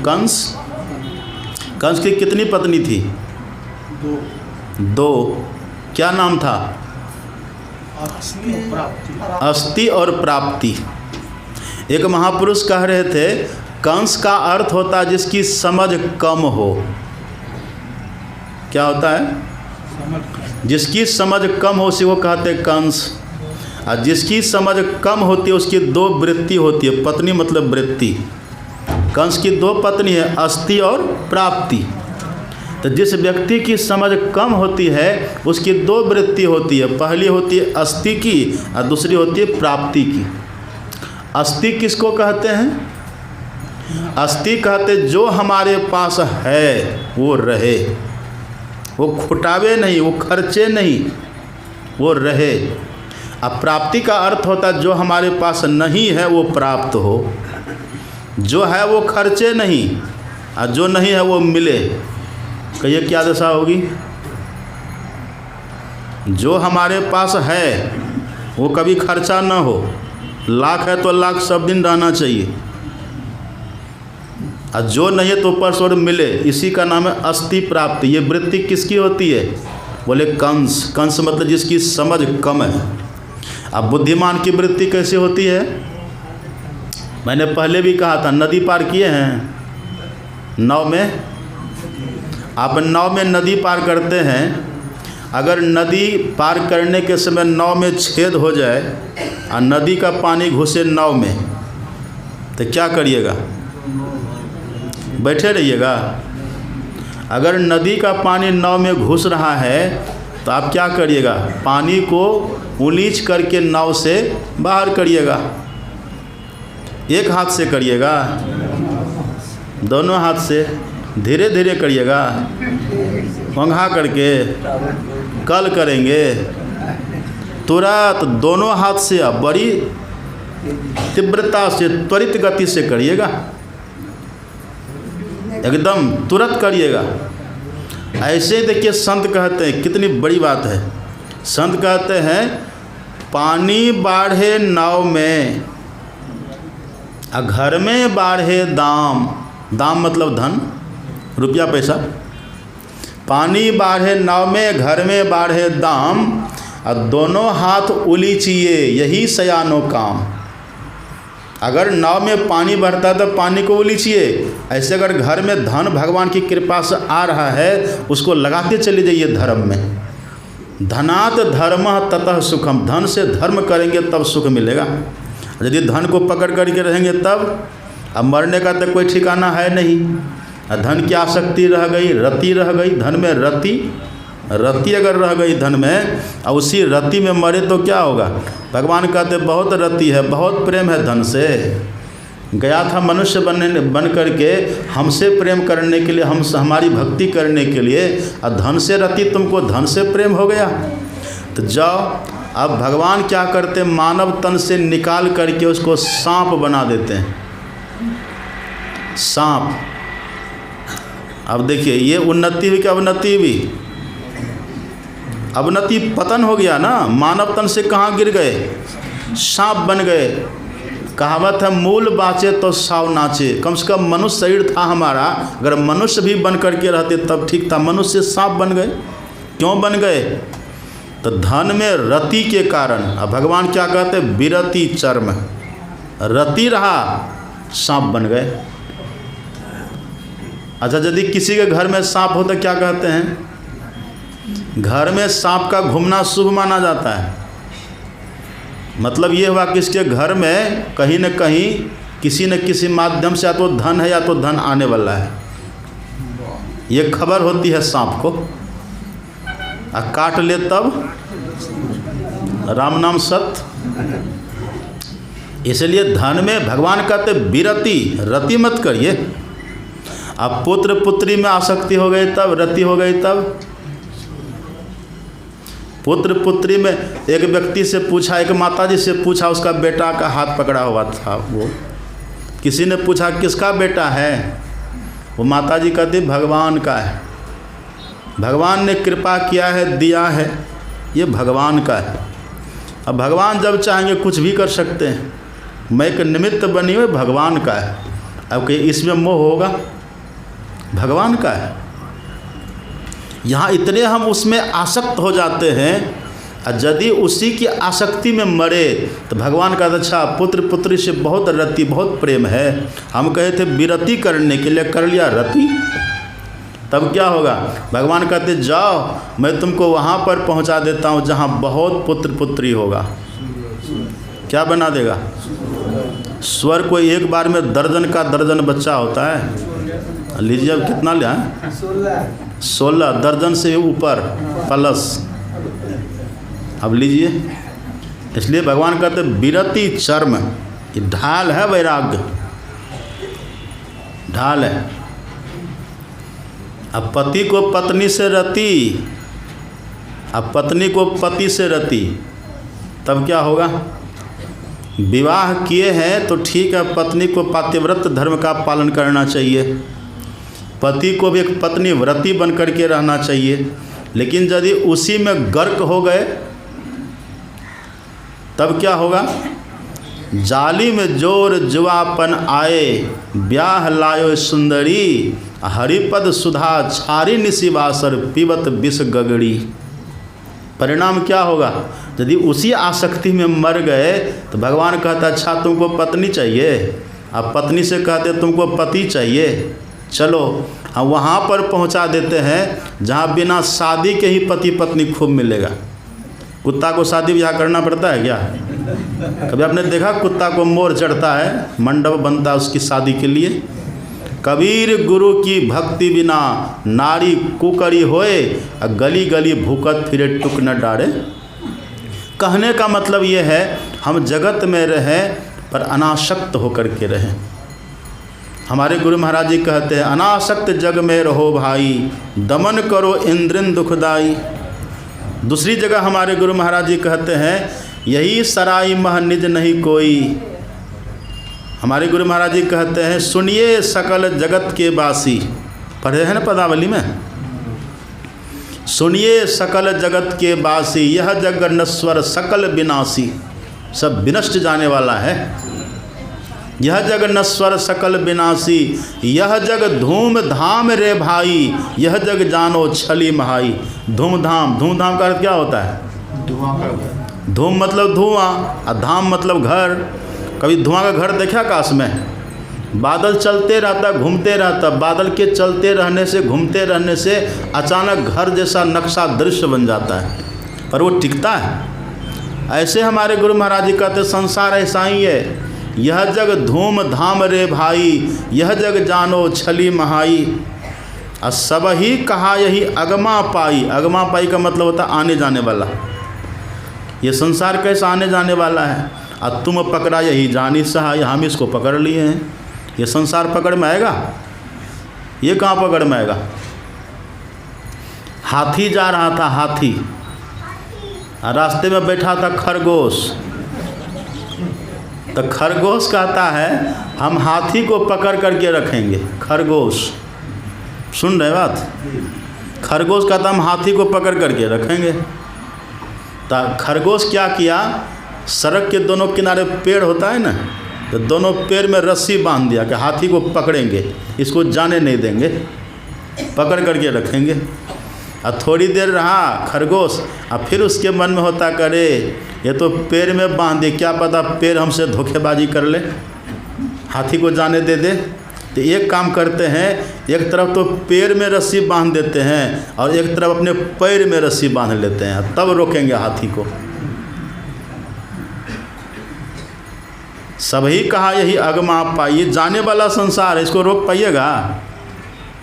B: कंस की कितनी पत्नी थी? 2। क्या नाम था? अस्ति और प्राप्ति। एक महापुरुष कह रहे थे कंस का अर्थ होता है जिसकी समझ कम हो। क्या होता है? जिसकी समझ कम हो उसी को कहते हैं कंस। और जिसकी समझ कम होती है उसकी दो वृत्ति होती है। पत्नी मतलब वृत्ति। कंस की दो पत्नी है, अस्ति और प्राप्ति। तो जिस व्यक्ति की समझ कम होती है उसकी दो वृत्ति होती है। पहली होती है अस्ति की और दूसरी होती है प्राप्ति की। अस्ति किसको कहते हैं? अस्ति कहते जो हमारे पास है वो रहे, वो खुटावे नहीं, वो खर्चे नहीं, वो रहे। अब प्राप्ति का अर्थ होता है जो हमारे पास नहीं है वो प्राप्त हो, जो है वो खर्चे नहीं और जो नहीं है वो मिले। कहिए क्या दशा होगी? जो हमारे पास है वो कभी खर्चा ना हो। लाख है तो लाख सब दिन रहना चाहिए, और जो नहीं है तो ऊपर से और मिले। इसी का नाम है अस्ति प्राप्ति। ये वृत्ति किसकी होती है? बोले कंस। कंस मतलब जिसकी समझ कम है। अब बुद्धिमान की वृत्ति कैसे होती है? मैंने पहले भी कहा था, नदी पार किए हैं नाव में। आप नाव में नदी पार करते हैं, अगर नदी पार करने के समय नाव में छेद हो जाए और नदी का पानी घुसे नाव में, तो क्या करिएगा? बैठे रहिएगा? अगर नदी का पानी नाव में घुस रहा है तो आप क्या करिएगा? पानी को उलीच करके नाव से बाहर करिएगा। एक हाथ से करिएगा, दोनों हाथ से, धीरे धीरे करिएगा, पंखा करके कल करेंगे, तुरंत दोनों हाथ से आप बड़ी तीव्रता से त्वरित गति से करिएगा, एकदम तुरंत करिएगा। ऐसे ही देखिए संत कहते हैं, कितनी बड़ी बात है। संत कहते हैं पानी बाढ़े नाव में और घर में बाढ़े दाम। दाम मतलब धन, रुपया पैसा। पानी बाढ़े नाव में, घर में बाढ़े दाम, और दोनों हाथ उलीचिए यही सयानो काम। अगर नाव में पानी बढ़ता है तो पानी को उलीचिए। ऐसे अगर घर में धन भगवान की कृपा से आ रहा है उसको लगाते चले जाइए धर्म में। धनात् धर्मः ततः सुखम। धन से धर्म करेंगे तब सुख मिलेगा। यदि धन को पकड़ करके रहेंगे तब, अब मरने का तो कोई ठिकाना है नहीं। धन की आसक्ति रह गई, रति रह गई, धन में रति अगर रह गई धन में, और उसी रति में मरे तो क्या होगा? भगवान कहते बहुत रति है, बहुत प्रेम है धन से। गया था मनुष्य बन करके हमसे प्रेम करने के लिए, हमारी भक्ति करने के लिए, और धन से रति, तुमको धन से प्रेम हो गया तो जाओ। अब भगवान क्या करते? मानव तन से निकाल करके उसको सांप बना देते हैं। सांप। अब देखिए ये उन्नति हुई कि अवनति हुई? अवनति, पतन हो गया ना। मानव तन से कहाँ गिर गए? सांप बन गए। कहावत है मूल बाँचे तो साव नाचे। कम से कम मनुष्य शरीर था हमारा, अगर मनुष्य भी बन करके रहते तब ठीक था। मनुष्य सांप बन गए। क्यों बन गए? तो धन में रति के कारण। अब भगवान क्या कहते? विरति चर्म। रति रहा, सांप बन गए। अच्छा, यदि किसी के घर में सांप हो तो क्या कहते हैं? घर में सांप का घूमना शुभ माना जाता है। मतलब ये हुआ कि इसके घर में कहीं न कहीं किसी न किसी माध्यम से या तो धन है या तो धन आने वाला है। ये खबर होती है सांप को। और काट ले तब राम नाम सत्य। इसलिए धन में भगवान कहते विरति, रति मत करिए। अब पुत्र पुत्री में आसक्ति हो गई तब, रति हो गई तब। पुत्र पुत्री में एक व्यक्ति से पूछा, एक माताजी से पूछा, उसका बेटा का हाथ पकड़ा हुआ था। वो किसी ने पूछा किसका बेटा है? वो माताजी कहती भगवान का है। भगवान ने कृपा किया है, दिया है, ये भगवान का है। अब भगवान जब चाहेंगे कुछ भी कर सकते हैं। मैं एक निमित्त बनी हुई भगवान का है। अब कहीं इसमें मोह होगा? भगवान का है। यहाँ इतने हम उसमें आसक्त हो जाते हैं, और यदि उसी की आसक्ति में मरे तो भगवान का अच्छा पुत्र पुत्री से बहुत रति, बहुत प्रेम है। हम कहे थे विरति करने के लिए, कर लिया रति। तब क्या होगा? भगवान कहते जाओ, मैं तुमको वहाँ पर पहुँचा देता हूँ जहाँ बहुत पुत्र पुत्री होगा। क्या बना देगा? स्वर्ग को एक बार में दर्जन का दर्जन बच्चा होता है। लीजिए अब कितना लिया? 16 दर्जन से ऊपर प्लस। अब लीजिए, इसलिए भगवान कहते विरति चर्म, ये ढाल है, वैराग्य ढाल है। अब पति को पत्नी से रति, अब पत्नी को पति से रति, तब क्या होगा? विवाह किए हैं तो ठीक है, पत्नी को पातिव्रत धर्म का पालन करना चाहिए, पति को भी एक पत्नी व्रती बन करके रहना चाहिए। लेकिन यदि उसी में गर्क हो गए तब क्या होगा? जाली में जोर जुआपन आए, ब्याह लायो सुंदरी, हरिपद सुधा छारी निशिवासर, पीवत विष गगड़ी। परिणाम क्या होगा? यदि उसी आसक्ति में मर गए तो भगवान कहता अच्छा तुमको पत्नी चाहिए, अब पत्नी से कहते तुमको पति चाहिए, चलो हम वहाँ पर पहुँचा देते हैं जहाँ बिना शादी के ही पति पत्नी खूब मिलेगा। कुत्ता को शादी ब्याह करना पड़ता है क्या? कभी आपने देखा कुत्ता को मोर चढ़ता है, मंडप बनता है उसकी शादी के लिए? कबीर गुरु की भक्ति बिना नारी कुकरी होए, गली गली भूकत फिरे टुक न डारे। कहने का मतलब ये है हम जगत में रहें पर अनासक्त होकर के रहें। हमारे गुरु महाराज जी कहते हैं अनासक्त जग में रहो भाई, दमन करो इंद्रिन दुखदाई। दूसरी जगह हमारे गुरु महाराज जी कहते हैं यही सराय मह निज नहीं कोई। हमारे गुरु महाराज जी कहते हैं सुनिए सकल जगत के बासी, पढ़े हैं ना पदावली में, सुनिए सकल जगत के बासी, यह जग नश्वर सकल विनाशी। सब विनष्ट जाने वाला है। यह जग नश्वर सकल विनाशी, यह जग धूम धाम रे भाई, यह जग जानो छली महाई। धूमधाम, धूमधाम का अर्थ क्या होता है? धूम मतलब धुआं और धाम मतलब घर। कभी धुआं का घर देखा आकाश में? बादल चलते रहता, घूमते रहता, बादल के चलते रहने से, घूमते रहने से अचानक घर जैसा नक्शा दृश्य बन जाता है, पर वो टिकता है। ऐसे हमारे गुरु महाराज जी कहते संसार ऐसा ही है। यह जग धूम धाम रे भाई, यह जग जानो छली महाई। और सब ही कहा यही अगमा पाई। अगमा पाई का मतलब होता है आने जाने वाला। ये संसार कैसा आने जाने वाला है? और तुम पकड़ा यही जानी सहाय, हम इसको पकड़ लिए हैं। ये संसार पकड़ में आएगा? ये कहाँ पकड़ में आएगा? हाथी जा रहा था, हाथी, रास्ते में बैठा था खरगोश। तो खरगोश कहता है हम हाथी को पकड़ करके रखेंगे। खरगोश, सुन रहे बात? खरगोश कहता हम हाथी को पकड़ करके रखेंगे। तो खरगोश क्या किया? सड़क के दोनों किनारे पेड़ होता है ना, तो दोनों पेड़ में रस्सी बांध दिया कि हाथी को पकड़ेंगे, इसको जाने नहीं देंगे, पकड़ करके रखेंगे। और थोड़ी देर रहा खरगोश, और फिर उसके मन में होता करे ये तो पेड़ में बांध दे, क्या पता पेड़ हमसे धोखेबाजी कर ले, हाथी को जाने दे दे। तो एक काम करते हैं, एक तरफ तो पेड़ में रस्सी बांध देते हैं और एक तरफ अपने पैर में रस्सी बांध लेते हैं, तब रोकेंगे हाथी को। सभी कहा यही अगमा पाइए, जाने वाला संसार है, इसको रोक पाइएगा?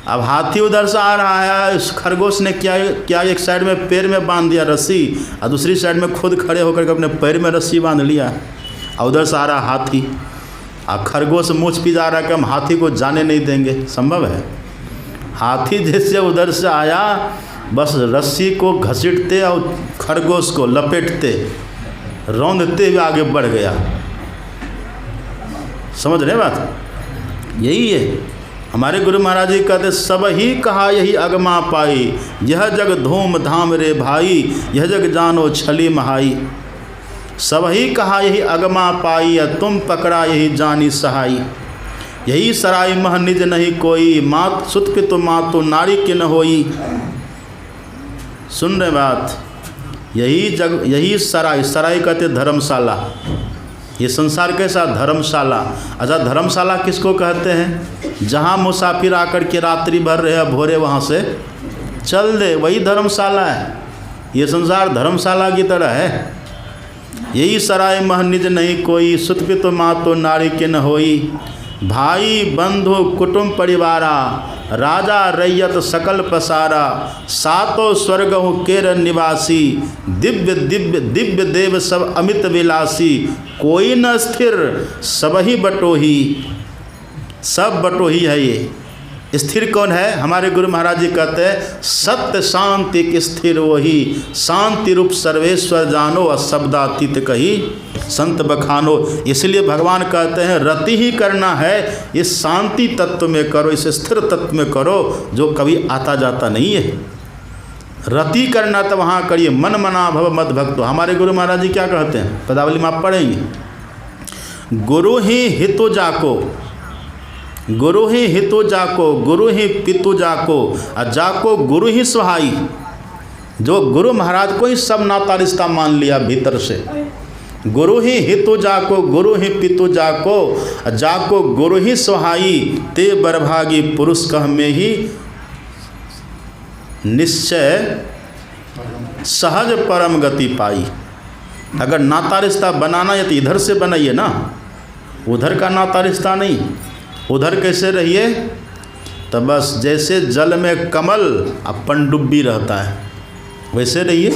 B: अब हाथी उधर से आ रहा है, इस खरगोश ने क्या एक साइड में पैर में बांध दिया रस्सी और दूसरी साइड में खुद खड़े होकर के अपने पैर में रस्सी बांध लिया, और उधर से आ रहा हाथी, और खरगोश मूछ पिजा रहा कि हम हाथी को जाने नहीं देंगे। संभव है? हाथी जैसे उधर से आया, बस रस्सी को घसीटते और खरगोश को लपेटते रौंदते हुए आगे बढ़ गया। समझ रहे बात? यही है हमारे गुरु महाराज जी कहते सब ही कहा यही अगमा पाई, यह जग धूम धाम रे भाई, यह जग जानो छली महाई। सब ही कहा यही अगमा पाई, तुम पकड़ा यही जानी सहाई। यही सराय मह निज नहीं कोई, मात सुत पितु मातु नारी के न होई। सुन रहे बात? यही जग, यही सराय, सराय कहते धर्मशाला, ये संसार कैसा? धर्मशाला। अच्छा, धर्मशाला किसको कहते हैं? जहाँ मुसाफिर आकर के रात्रि भर रहे, भोरे वहाँ से चल दे, वही धर्मशाला है। ये संसार धर्मशाला की तरह है। यही सराय मह निज नहीं कोई, सुत पित माँ तो नारी के न होई। भाई बंधु कुटुंब परिवारा, राजा रैयत सकल पसारा। सातों स्वर्गहु केर निवासी, दिव्य दिव्य दिव्य देव सब अमित विलासी। कोई न स्थिर सबही बटोही, सब बटोही है ये। स्थिर कौन है? हमारे गुरु महाराज जी कहते हैं सत्य शांति की स्थिर वही, शांति रूप सर्वेश्वर जानो, अशब्दातीत कही संत बखानो। इसलिए भगवान कहते हैं रति ही करना है, इस शांति तत्व में करो, इस स्थिर तत्व में करो जो कभी आता जाता नहीं है। रति करना तो वहाँ करिए, मन मना भव मद भक्तो। हमारे गुरु महाराज जी क्या कहते हैं? पदावली में आप पढ़ेंगे, गुरु ही हितो जाको, गुरु ही हितो जाको, गुरु ही पितु जाको, और जाको गुरु ही सहाई। जो गुरु महाराज को ही सब नाता रिश्ता मान लिया भीतर से, गुरु ही हितो जाको, गुरु ही पितु जाको, जाको गुरु ही सहाई। ते बरभागी पुरुष कह में ही निश्चय सहज परम गति पाई। अगर नाता रिश्ता बनाना है तो इधर से बनाइए ना, उधर का नाता रिश्ता नहीं। उधर कैसे रहिए? तो बस जैसे जल में कमल और पनडुब्बी रहता है वैसे रहिए,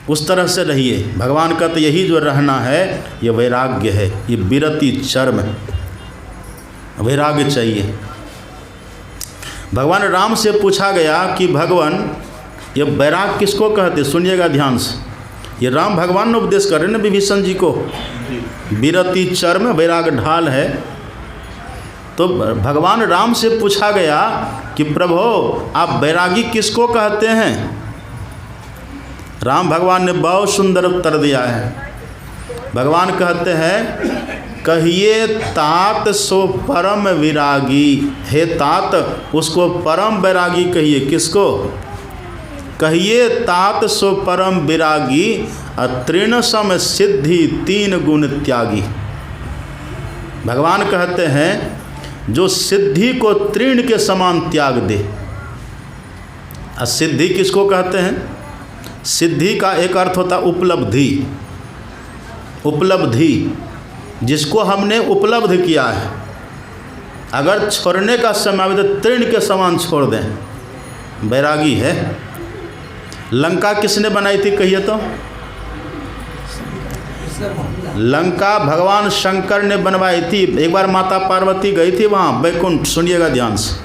B: उस तरह से रहिए। भगवान का तो यही जो रहना है ये वैराग्य है, ये विरति चर्म है, वैराग्य चाहिए। भगवान राम से पूछा गया कि भगवान ये वैराग किसको कहते? सुनिएगा ध्यान से, ये राम भगवान ने उपदेश कर रहे ना विभीषण जी को। विरति चर्म वैराग ढाल है। तो भगवान राम से पूछा गया कि प्रभु आप वैरागी किसको कहते हैं? राम भगवान ने बहुत सुंदर उत्तर दिया है। भगवान कहते हैं कहिए तात सो परम विरागी। हे तात, उसको परम वैरागी कहिए। किसको? कहिए तात सो परम विरागी, तृण सम सिद्धि तीन गुण त्यागी। भगवान कहते हैं जो सिद्धि को तृण के समान त्याग दे। सिद्धि किसको कहते हैं? सिद्धि का एक अर्थ होता उपलब्धि। उपलब्धि जिसको हमने उपलब्ध किया है, अगर छोड़ने का समय आवे तो तृण के समान छोड़ दें, वैरागी है। लंका किसने बनाई थी कहिए तो? लंका भगवान शंकर ने बनवाई थी। एक बार माता पार्वती गई थी वहाँ बैकुंठ, सुनिएगा ध्यान से।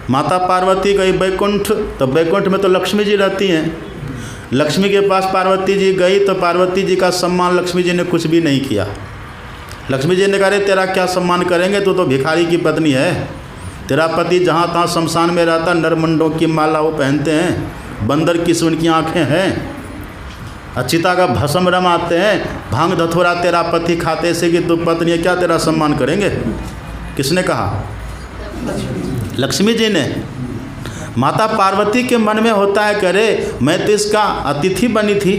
B: माता पार्वती गई बैकुंठ, तो बैकुंठ में तो लक्ष्मी जी रहती हैं। लक्ष्मी के पास पार्वती जी गई तो पार्वती जी का सम्मान लक्ष्मी जी ने कुछ भी नहीं किया। लक्ष्मी जी ने कहा रे तेरा क्या सम्मान करेंगे, तू तो भिखारी की पत्नी है। तेरा पति जहाँ तहाँ शमशान में रहता, नरमंडों की माला वो पहनते हैं, बंदर की उनकी आँखें हैं, चिता का भस्म रमाते हैं, भांग धथुरा तेरा पति खाते से कि तू पत्नी है, क्या तेरा सम्मान करेंगे? किसने कहा? लक्ष्मी जी ने। माता पार्वती के मन में होता है करे मैं तो इसका अतिथि बनी थी,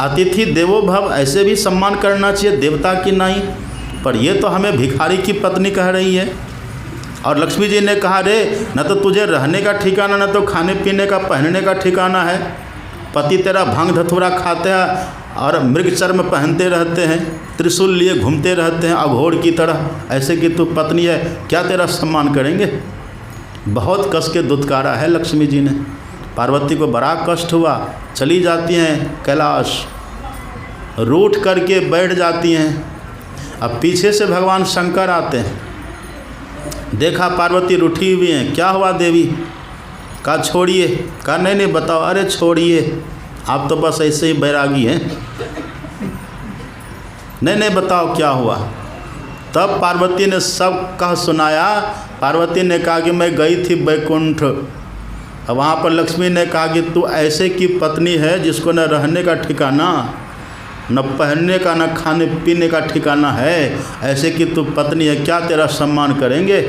B: अतिथि देवो भव, ऐसे भी सम्मान करना चाहिए देवता की नहीं, पर ये तो हमें भिखारी की पत्नी कह रही है। और लक्ष्मी जी ने कहा रे न तो तुझे रहने का ठिकाना, न तो खाने पीने का पहनने का ठिकाना है। पति तेरा भांग धतूरा खाते हैं और मृग चर्म पहनते रहते हैं, त्रिशूल लिए घूमते रहते हैं अघोर की तरह, ऐसे कि तू पत्नी है, क्या तेरा सम्मान करेंगे? बहुत कस के दुत्कारा है लक्ष्मी जी ने। पार्वती को बड़ा कष्ट हुआ, चली जाती हैं कैलाश, रूठ करके बैठ जाती हैं। अब पीछे से भगवान शंकर आते हैं, देखा पार्वती रूठी हुई हैं, क्या हुआ देवी? कहा छोड़िए। कहा नहीं नहीं बताओ। अरे छोड़िए, आप तो बस ऐसे ही बैरागी हैं, नहीं नहीं बताओ क्या हुआ। तब पार्वती ने सब कह सुनाया। पार्वती ने कहा कि मैं गई थी बैकुंठ, वहाँ पर लक्ष्मी ने कहा कि तू ऐसे की पत्नी है जिसको न रहने का ठिकाना, न पहनने का, न खाने पीने का ठिकाना है, ऐसे कि तू पत्नी है, क्या तेरा सम्मान करेंगे?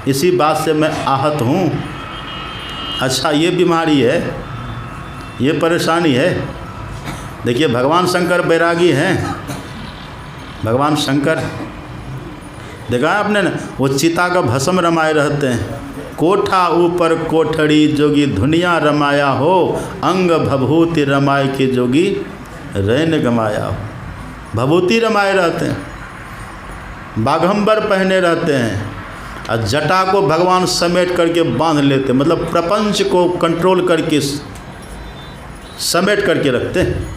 B: इसी बात से मैं आहत हूँ। अच्छा ये बीमारी है, ये परेशानी है। देखिए भगवान शंकर बैरागी हैं, भगवान शंकर देखा है आपने ना, वो चिता का भस्म रमाए रहते हैं। कोठा ऊपर कोठड़ी जोगी धुनिया रमाया हो, अंग भभूति रमाए के जोगी रैन गमाया हो। भभूति रमाए रहते हैं, बाघंबर पहने रहते हैं और जटा को भगवान समेट करके बांध लेते, मतलब प्रपंच को कंट्रोल करके समेट करके रखते हैं।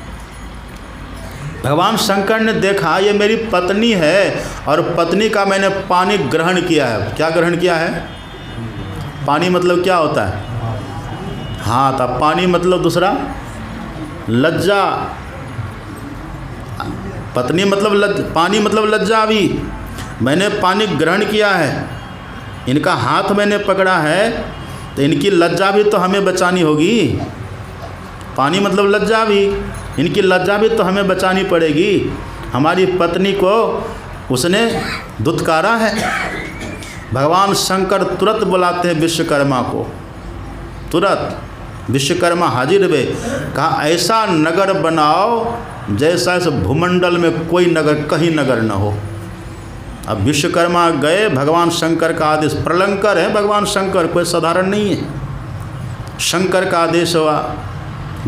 B: भगवान शंकर ने देखा ये मेरी पत्नी है और पत्नी का मैंने पानी ग्रहण किया है। क्या ग्रहण किया है? पानी मतलब क्या होता है? हाँ, तब पानी मतलब दूसरा लज्जा। पत्नी मतलब पानी मतलब लज्जा। भी मैंने पानी ग्रहण किया है, इनका हाथ मैंने पकड़ा है, तो इनकी लज्जा भी तो हमें बचानी होगी। पानी मतलब लज्जा भी, इनकी लज्जा भी तो हमें बचानी पड़ेगी। हमारी पत्नी को उसने दुत्कारा है। भगवान शंकर तुरंत बुलाते हैं विश्वकर्मा को, तुरंत विश्वकर्मा हाजिर हुए। कहा ऐसा नगर बनाओ जैसा इस भूमंडल में कोई नगर, कहीं नगर न हो। अब विश्वकर्मा गए, भगवान शंकर का आदेश, प्रलंकर है भगवान शंकर, कोई साधारण नहीं है। शंकर का आदेश हुआ,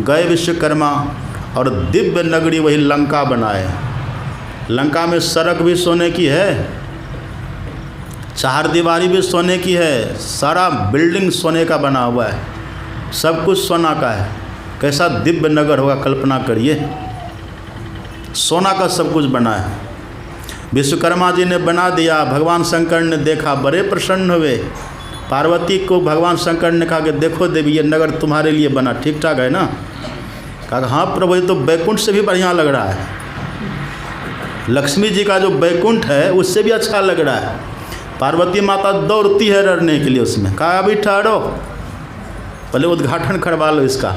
B: गए विश्वकर्मा और दिव्य नगरी वही लंका बनाए। लंका में सड़क भी सोने की है, चार दीवारी भी सोने की है, सारा बिल्डिंग सोने का बना हुआ है, सब कुछ सोना का है। कैसा दिव्य नगर होगा, कल्पना करिए। सोना का सब कुछ बना है। विश्वकर्मा जी ने बना दिया। भगवान शंकर ने देखा, बड़े प्रसन्न हुए। पार्वती को भगवान शंकर ने कहा कि देखो देवी, ये नगर तुम्हारे लिए बना, ठीक ठाक है ना? कहा हाँ प्रभु, ये तो बैकुंठ से भी बढ़िया लग रहा है। लक्ष्मी जी का जो बैकुंठ है उससे भी अच्छा लग रहा है। पार्वती माता दौड़ती है रड़ने के लिए उसमें। कहा अभी ठहरो, पहले उद्घाटन करवा लो इसका,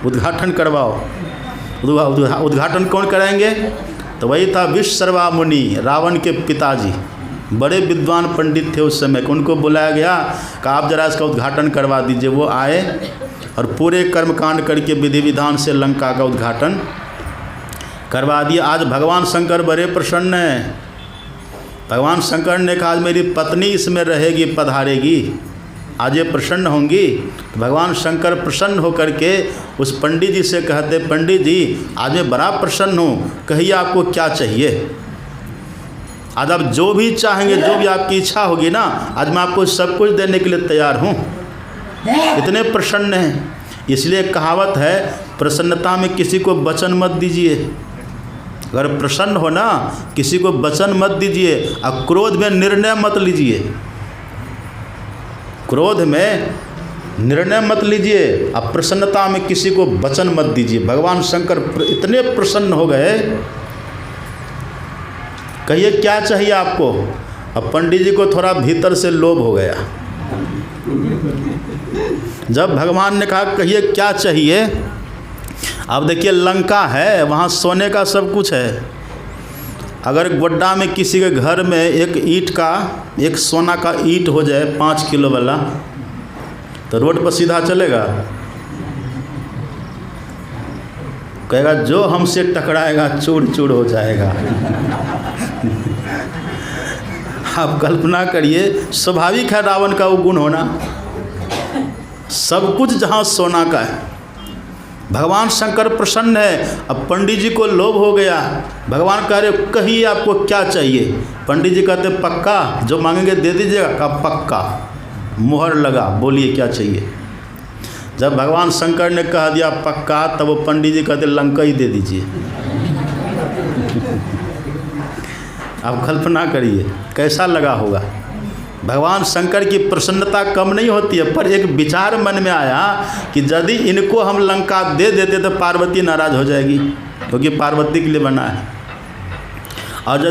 B: उद्घाटन करवाओ। उद्घाटन कौन कराएंगे? तो वही था विश्वशर्मा मुनि, रावण के पिताजी, बड़े विद्वान पंडित थे उस समय। उनको बुलाया गया, कहा आप जरा इसका उद्घाटन करवा दीजिए। वो आए और पूरे कर्मकांड करके विधि विधान से लंका का उद्घाटन करवा दिया। आज भगवान शंकर बड़े प्रसन्न हैं। भगवान शंकर ने कहा आज मेरी पत्नी इसमें रहेगी, पधारेगी, आज ये प्रसन्न होंगी। तो भगवान शंकर प्रसन्न होकर के उस पंडित जी से कहते, पंडित जी आज मैं बड़ा प्रसन्न हूँ, कहिए आपको क्या चाहिए। आज आप जो भी चाहेंगे, जो भी आपकी इच्छा होगी ना, आज मैं आपको सब कुछ देने के लिए तैयार हूँ। इतने प्रसन्न हैं। इसलिए कहावत है, प्रसन्नता में किसी को वचन मत दीजिए। अगर प्रसन्न हो ना, किसी को वचन मत दीजिए। और क्रोध में निर्णय मत लीजिए, क्रोध में निर्णय मत लीजिए। अब प्रसन्नता में किसी को वचन मत दीजिए। भगवान शंकर इतने प्रसन्न हो गए, कहिए क्या चाहिए आपको। अब पंडित जी को थोड़ा भीतर से लोभ हो गया। जब भगवान ने कहा कहिए क्या चाहिए, अब देखिए लंका है, वहाँ सोने का सब कुछ है। अगर गोड्डा में किसी के घर में एक ईंट का, एक सोना का ईंट हो जाए 5 किलो वाला, तो रोड पर सीधा चलेगा? कहेगा जो हमसे टकराएगा चूर चूर हो जाएगा। आप कल्पना करिए, स्वाभाविक है रावण का वो गुण होना। सब कुछ जहाँ सोना का है। भगवान शंकर प्रसन्न है। अब पंडित जी को लोभ हो गया। भगवान कह रहे कहिए आपको क्या चाहिए। पंडित जी कहते पक्का, जो मांगेंगे दे दीजिएगा। कहा पक्का, मुहर लगा, बोलिए क्या चाहिए। जब भगवान शंकर ने कह दिया पक्का, तब वो पंडित जी कहते लंका ही दे दीजिए। आप कल्पना करिए कैसा लगा होगा। भगवान शंकर की प्रसन्नता कम नहीं होती है। पर एक विचार मन में आया कि यदि इनको हम लंका दे देते तो पार्वती नाराज़ हो जाएगी, क्योंकि पार्वती के लिए बना है। और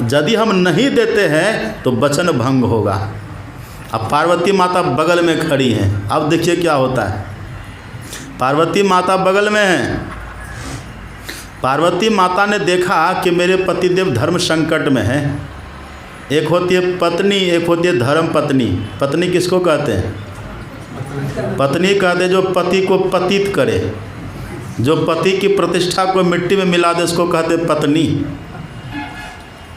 B: यदि हम नहीं देते हैं तो वचन भंग होगा। अब पार्वती माता बगल में खड़ी हैं। अब देखिए क्या होता है। पार्वती माता बगल में हैं। पार्वती माता ने देखा कि मेरे पतिदेव धर्म संकट में हैं। एक होती है पत्नी, एक होती है धर्म पत्नी। पत्नी किसको कहते हैं? पत्नी कहते हैं जो पति को पतित करे, जो पति की प्रतिष्ठा को मिट्टी में मिला दे उसको कहते पत्नी।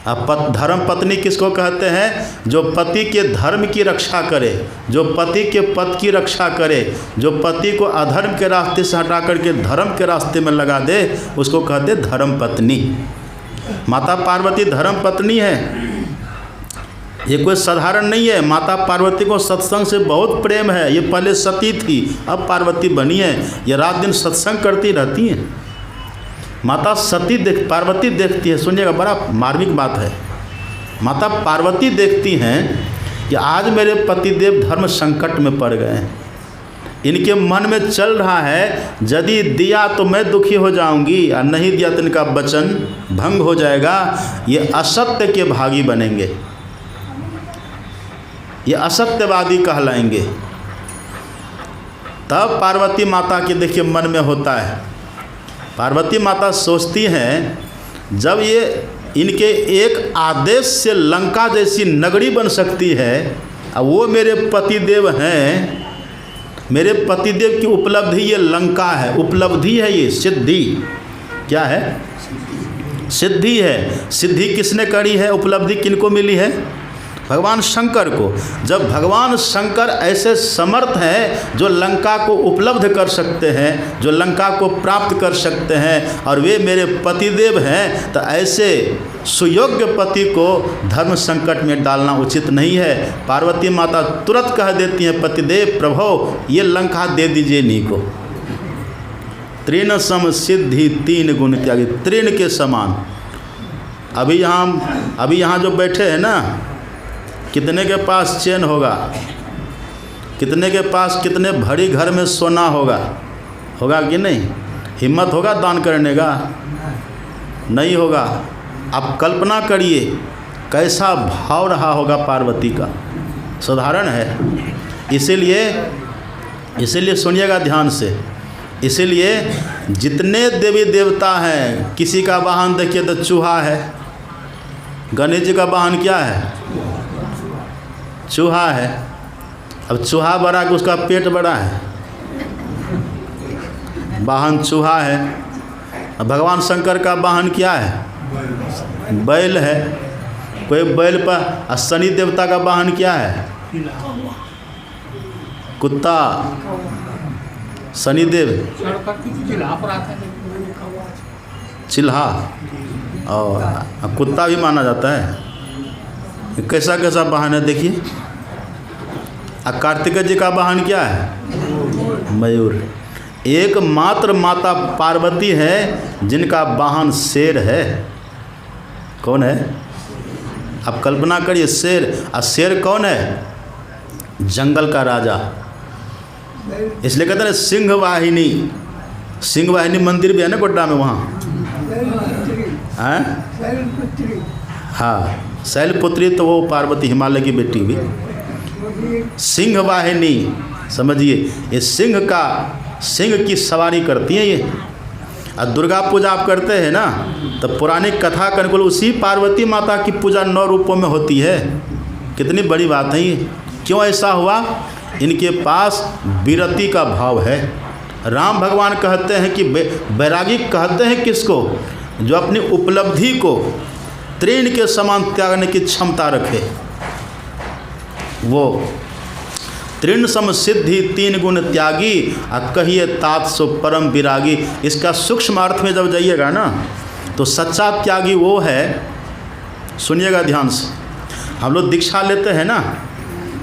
B: अब धर्म पत्नी किसको कहते हैं? जो पति के धर्म की रक्षा करे, जो पति के पद की रक्षा करे, जो पति को अधर्म के रास्ते से हटा करके धर्म के रास्ते में लगा दे, उसको कहते धर्म पत्नी। माता पार्वती धर्म पत्नी है, ये कोई साधारण नहीं है। माता पार्वती को सत्संग से बहुत प्रेम है। ये पहले सती थी, अब पार्वती बनी है। ये रात दिन सत्संग करती रहती हैं। माता पार्वती देखती है, सुनिएगा बड़ा मार्मिक बात है। माता पार्वती देखती हैं कि आज मेरे पतिदेव धर्म संकट में पड़ गए हैं। इनके मन में चल रहा है यदि दिया तो मैं दुखी हो जाऊंगी और नहीं दिया तो इनका वचन भंग हो जाएगा, ये असत्य के भागी बनेंगे, ये असत्यवादी कहलाएंगे। तब पार्वती माता के देखिए मन में होता है, पार्वती माता सोचती हैं जब ये इनके एक आदेश से लंका जैसी नगरी बन सकती है, और वो मेरे पतिदेव हैं, मेरे पतिदेव की उपलब्धि ये लंका है, उपलब्धि है, ये सिद्धि क्या है? सिद्धि है। सिद्धि किसने करी है? उपलब्धि किनको मिली है? भगवान शंकर को। जब भगवान शंकर ऐसे समर्थ हैं जो लंका को उपलब्ध कर सकते हैं, जो लंका को प्राप्त कर सकते हैं, और वे मेरे पतिदेव हैं, तो ऐसे सुयोग्य पति को धर्म संकट में डालना उचित नहीं है। पार्वती माता तुरंत कह देती हैं पतिदेव प्रभो ये लंका दे दीजिए इन्हीं को। तृण सम सिद्धि तीन गुण त्यागी, तृण के समान। अभी यहाँ जो बैठे हैं ना, कितने के पास चैन होगा? कितने के पास कितने भरी घर में सोना होगा कि नहीं? हिम्मत होगा दान करने का? नहीं होगा। आप कल्पना करिए कैसा भाव रहा होगा पार्वती का, साधारण है। इसीलिए सुनिएगा ध्यान से, इसीलिए जितने देवी देवता हैं, किसी का वाहन देखिए तो चूहा है। गणेश जी का वाहन क्या है? चूहा है। अब चूहा बड़ा कि उसका पेट बड़ा है, वाहन चूहा है। अब भगवान शंकर का वाहन क्या है? बैल है। कोई बैल पर, शनि देवता का वाहन क्या है? कुत्ता। शनिदेव चिल्हा, और कुत्ता भी माना जाता है। कैसा कैसा वाहन है देखिए। कार्तिक जी का वाहन क्या है? मयूर। एकमात्र माता पार्वती है जिनका वाहन शेर है। कौन है? आप कल्पना करिए, शेर। और शेर कौन है? जंगल का राजा। इसलिए कहते हैं सिंह वाहिनी। सिंह वाहिनी मंदिर भी है ना गोड्डा में, वहाँ हाँ। शैलपुत्री तो वो पार्वती हिमालय की बेटी भी। सिंह वाहिनी समझिए, ये सिंह की सवारी करती है ये। और दुर्गा पूजा आप करते हैं ना, तो पुरानी कथा के अनुकूल उसी पार्वती माता की पूजा 9 रूपों में होती है। कितनी बड़ी बात है ये। क्यों ऐसा हुआ? इनके पास विरति का भाव है। राम भगवान कहते हैं कि वैरागी कहते हैं किसको? जो अपनी उपलब्धि को तृण के समान त्यागने की क्षमता रखे, वो तृण सम सिद्धि तीन गुण त्यागी, और कहिए तात सो परम विरागी। इसका सूक्ष्म अर्थ में जब जाइएगा ना, तो सच्चा त्यागी वो है। सुनिएगा ध्यान से। हम लोग दीक्षा लेते हैं ना,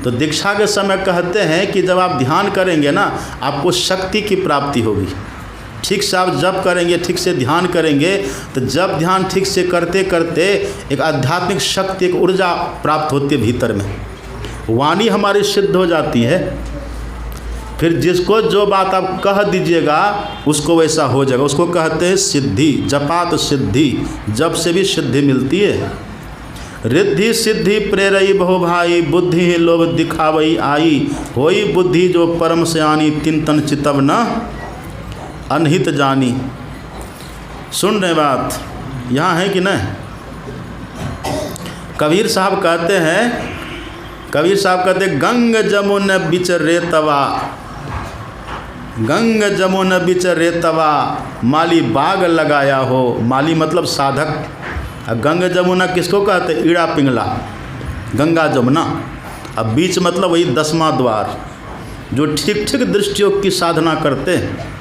B: तो दीक्षा के समय कहते हैं कि जब आप ध्यान करेंगे ना, आपको शक्ति की प्राप्ति होगी। ठीक से आप जप करेंगे, ठीक से ध्यान करेंगे, तो जब ध्यान ठीक से करते करते एक आध्यात्मिक शक्ति, एक ऊर्जा प्राप्त होती है भीतर में। वाणी हमारी सिद्ध हो जाती है। फिर जिसको जो बात आप कह दीजिएगा उसको वैसा हो जाएगा। उसको कहते हैं सिद्धि। जपात सिद्धि, जप से भी सिद्धि मिलती है। रिद्धि सिद्धि प्रेरई बहु भाई, बुद्धि लोभ दिखावई आई। होई बुद्धि जो परम सयानी, तिन तन चितव न अनहित जानी। सुन रहे बात यहाँ है कि नहीं? कबीर साहब कहते हैं गंग जमुन बिच रेतवा। गंग जमुन बिच रेतवा माली बाग लगाया हो। माली मतलब साधक। गंग जमुना किसको कहते? ईड़ा पिंगला, गंगा जमुना। अब बीच मतलब वही 10वां द्वार, जो ठीक ठीक दृष्टियोग की साधना करते हैं।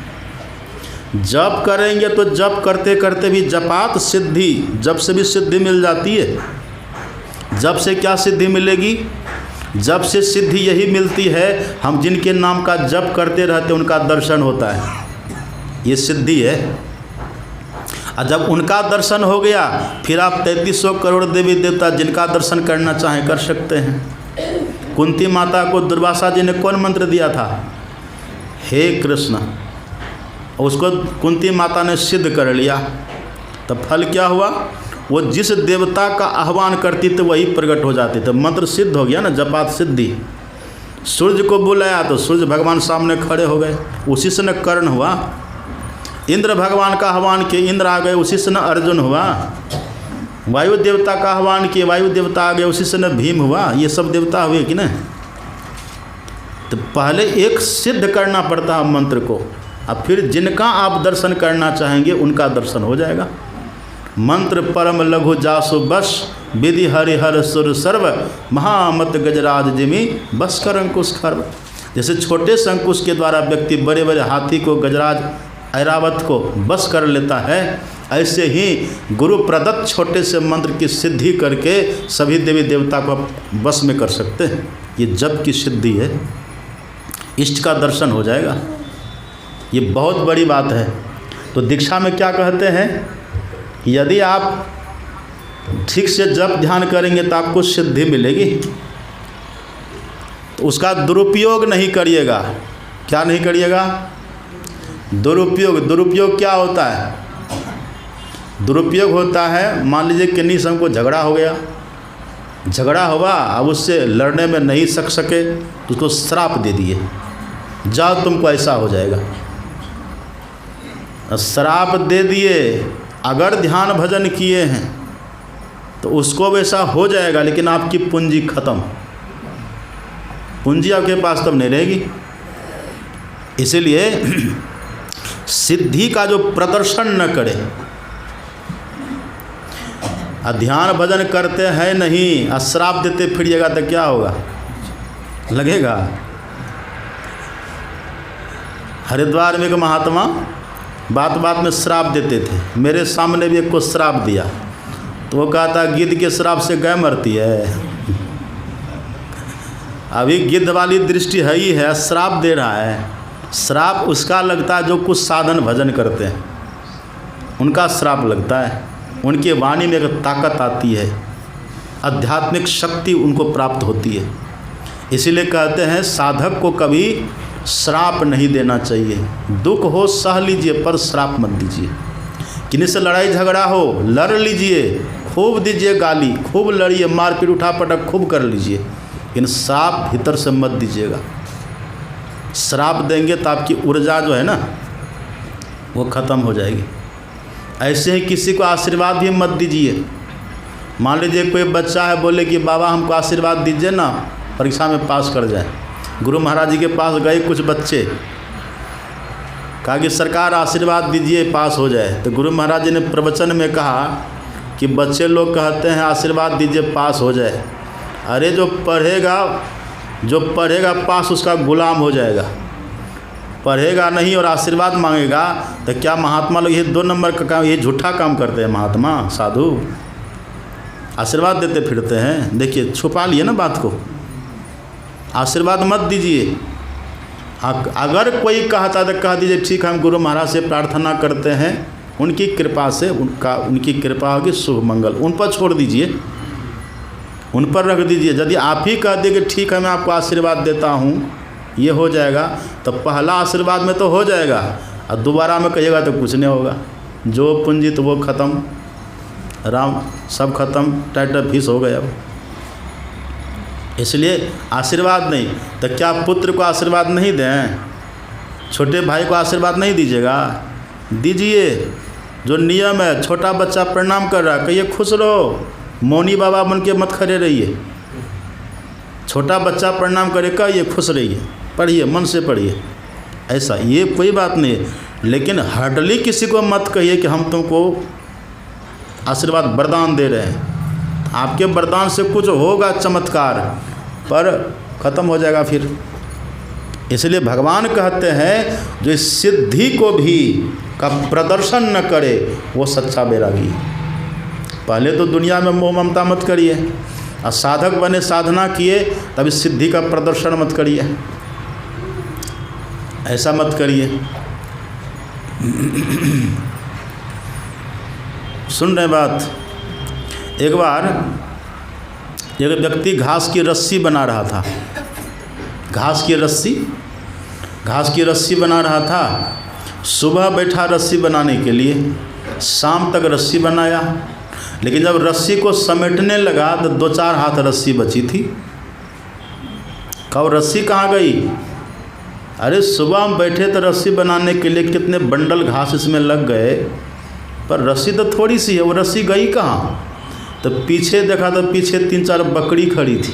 B: जप करेंगे तो जप करते करते भी जपात सिद्धि, जप से भी सिद्धि मिल जाती है। जप से क्या सिद्धि मिलेगी? जप से सिद्धि यही मिलती है, हम जिनके नाम का जप करते रहते उनका दर्शन होता है, ये सिद्धि है। और जब उनका दर्शन हो गया फिर आप 3300 करोड़ देवी देवता जिनका दर्शन करना चाहें कर सकते हैं। कुंती माता को दुर्वासा जी ने कौन मंत्र दिया था? हे कृष्ण। उसको कुंती माता ने सिद्ध कर लिया। तब फल क्या हुआ? वो जिस देवता का आह्वान करती थी वही प्रकट हो जाते थे। मंत्र सिद्ध हो गया ना, जपात सिद्धि। सूर्य को बुलाया तो सूर्य भगवान सामने खड़े हो गए, उसी से न कर्ण हुआ। इंद्र भगवान का आह्वान किए, इंद्र आ गए, उसी से न अर्जुन हुआ। वायु देवता का आह्वान किए, वायु देवता आ गए, उसी से न भीम हुआ। ये सब देवता हुए कि नहीं? तो पहले एक सिद्ध करना पड़ता है मंत्र को, अब फिर जिनका आप दर्शन करना चाहेंगे उनका दर्शन हो जाएगा। मंत्र परम लघु जासु बस विधि हरिहर सुर सर्व महामत गजराज जिमी बस कर अंकुश खर्व। जैसे छोटे से अंकुश के द्वारा व्यक्ति बड़े बड़े हाथी को, गजराज ऐरावत को बस कर लेता है, ऐसे ही गुरु प्रदत्त छोटे से मंत्र की सिद्धि करके सभी देवी देवता को बस में कर सकते हैं। ये जप की सिद्धि है, इष्ट का दर्शन हो जाएगा। ये बहुत बड़ी बात है। तो दीक्षा में क्या कहते हैं? यदि आप ठीक से जप ध्यान करेंगे तो आपको सिद्धि मिलेगी, तो उसका दुरुपयोग नहीं करिएगा। क्या नहीं करिएगा? दुरुपयोग। दुरुपयोग क्या होता है? दुरुपयोग होता है, मान लीजिए किन्हीं से हमको झगड़ा हो गया, झगड़ा हुआ, अब उससे लड़ने में नहीं सके तो उसको श्राप दे दिए, जाओ तुमको ऐसा हो जाएगा। श्राप दे दिए। अगर ध्यान भजन किए हैं तो उसको वैसा हो जाएगा, लेकिन आपकी पूंजी खत्म, पूंजी आपके पास तब नहीं रहेगी। इसलिए सिद्धि का जो प्रदर्शन न करे। ध्यान भजन करते हैं नहीं, श्राप देते फिरिएगा तो क्या होगा? लगेगा। हरिद्वार में एक महात्मा बात बात में श्राप देते थे। मेरे सामने भी एक को श्राप दिया, तो वो कहता गिद्ध के श्राप से गाय मरती है। अभी गिद्ध वाली दृष्टि है ही है, श्राप दे रहा है। श्राप उसका लगता है जो कुछ साधन भजन करते हैं, उनका श्राप लगता है। उनके वाणी में एक ताकत आती है, आध्यात्मिक शक्ति उनको प्राप्त होती है। इसीलिए कहते हैं साधक को कभी श्राप नहीं देना चाहिए। दुख हो सह लीजिए पर श्राप मत दीजिए। किन्हीं से लड़ाई झगड़ा हो, लड़ लीजिए, खूब दीजिए गाली, खूब लड़िए, मारपीट उठा पटक खूब कर लीजिए, लेकिन श्राप भीतर से मत दीजिएगा। श्राप देंगे तो आपकी ऊर्जा जो है ना वो ख़त्म हो जाएगी। ऐसे ही किसी को आशीर्वाद भी मत दीजिए। मान लीजिए कोई बच्चा है, बोले कि बाबा हमको आशीर्वाद दीजिए ना परीक्षा में पास कर जाए। गुरु महाराज जी के पास गए कुछ बच्चे, कहा कि सरकार आशीर्वाद दीजिए पास हो जाए। तो गुरु महाराज जी ने प्रवचन में कहा कि बच्चे लोग कहते हैं आशीर्वाद दीजिए पास हो जाए। अरे जो पढ़ेगा पास उसका गुलाम हो जाएगा। पढ़ेगा नहीं और आशीर्वाद मांगेगा तो क्या महात्मा लोग ये 2 नंबर का काम, ये झूठा काम करते हैं। महात्मा साधु आशीर्वाद देते फिरते हैं। देखिए छुपा लिए ना बात को, आशीर्वाद मत दीजिए। अगर कोई कहता तो कह दीजिए ठीक है हम गुरु महाराज से प्रार्थना करते हैं, उनकी कृपा से उनकी कृपा होगी, शुभ मंगल, उन पर छोड़ दीजिए, उन पर रख दीजिए। यदि आप ही कह दें कि ठीक है मैं आपको आशीर्वाद देता हूँ ये हो जाएगा, तो पहला आशीर्वाद में तो हो जाएगा, और दोबारा में कहिएगा तो कुछ नहीं होगा। जो पूंजी तो वो ख़त्म, राम सब खत्म, टाइटर फीस हो गया। इसलिए आशीर्वाद नहीं तो क्या पुत्र को आशीर्वाद नहीं दें? छोटे भाई को आशीर्वाद नहीं दीजिएगा? दीजिए। जो नियम है, छोटा बच्चा प्रणाम कर रहा है कहिए खुश रहो, मौनी बाबा बन के मत खड़े रहिए। छोटा बच्चा प्रणाम करे कहिए खुश रहिए, पढ़िए, मन से पढ़िए, ऐसा, ये कोई बात नहीं है। लेकिन हर्डली किसी को मत कहिए कि हम तुमको आशीर्वाद वरदान दे रहे हैं। आपके वरदान से कुछ होगा चमत्कार, पर ख़त्म हो जाएगा फिर। इसलिए भगवान कहते हैं जो इस सिद्धि को भी का प्रदर्शन न करे वो सच्चा वैरागी। पहले तो दुनिया में मोह ममता मत करिए, और साधक बने, साधना किए, तब इस सिद्धि का प्रदर्शन मत करिए, ऐसा मत करिए। सुन रहे बात? एक बार एक व्यक्ति घास की रस्सी बना रहा था। घास की रस्सी बना रहा था। सुबह बैठा रस्सी बनाने के लिए, शाम तक रस्सी बनाया, लेकिन जब रस्सी को समेटने लगा तो 2-4 हाथ रस्सी बची थी। कब रस्सी कहाँ गई? अरे सुबह हम बैठे तो रस्सी बनाने के लिए कितने बंडल घास इसमें लग गए, पर रस्सी तो थोड़ी सी है, वो रस्सी गई कहाँ? तो पीछे देखा तो पीछे 3-4 बकरी खड़ी थी।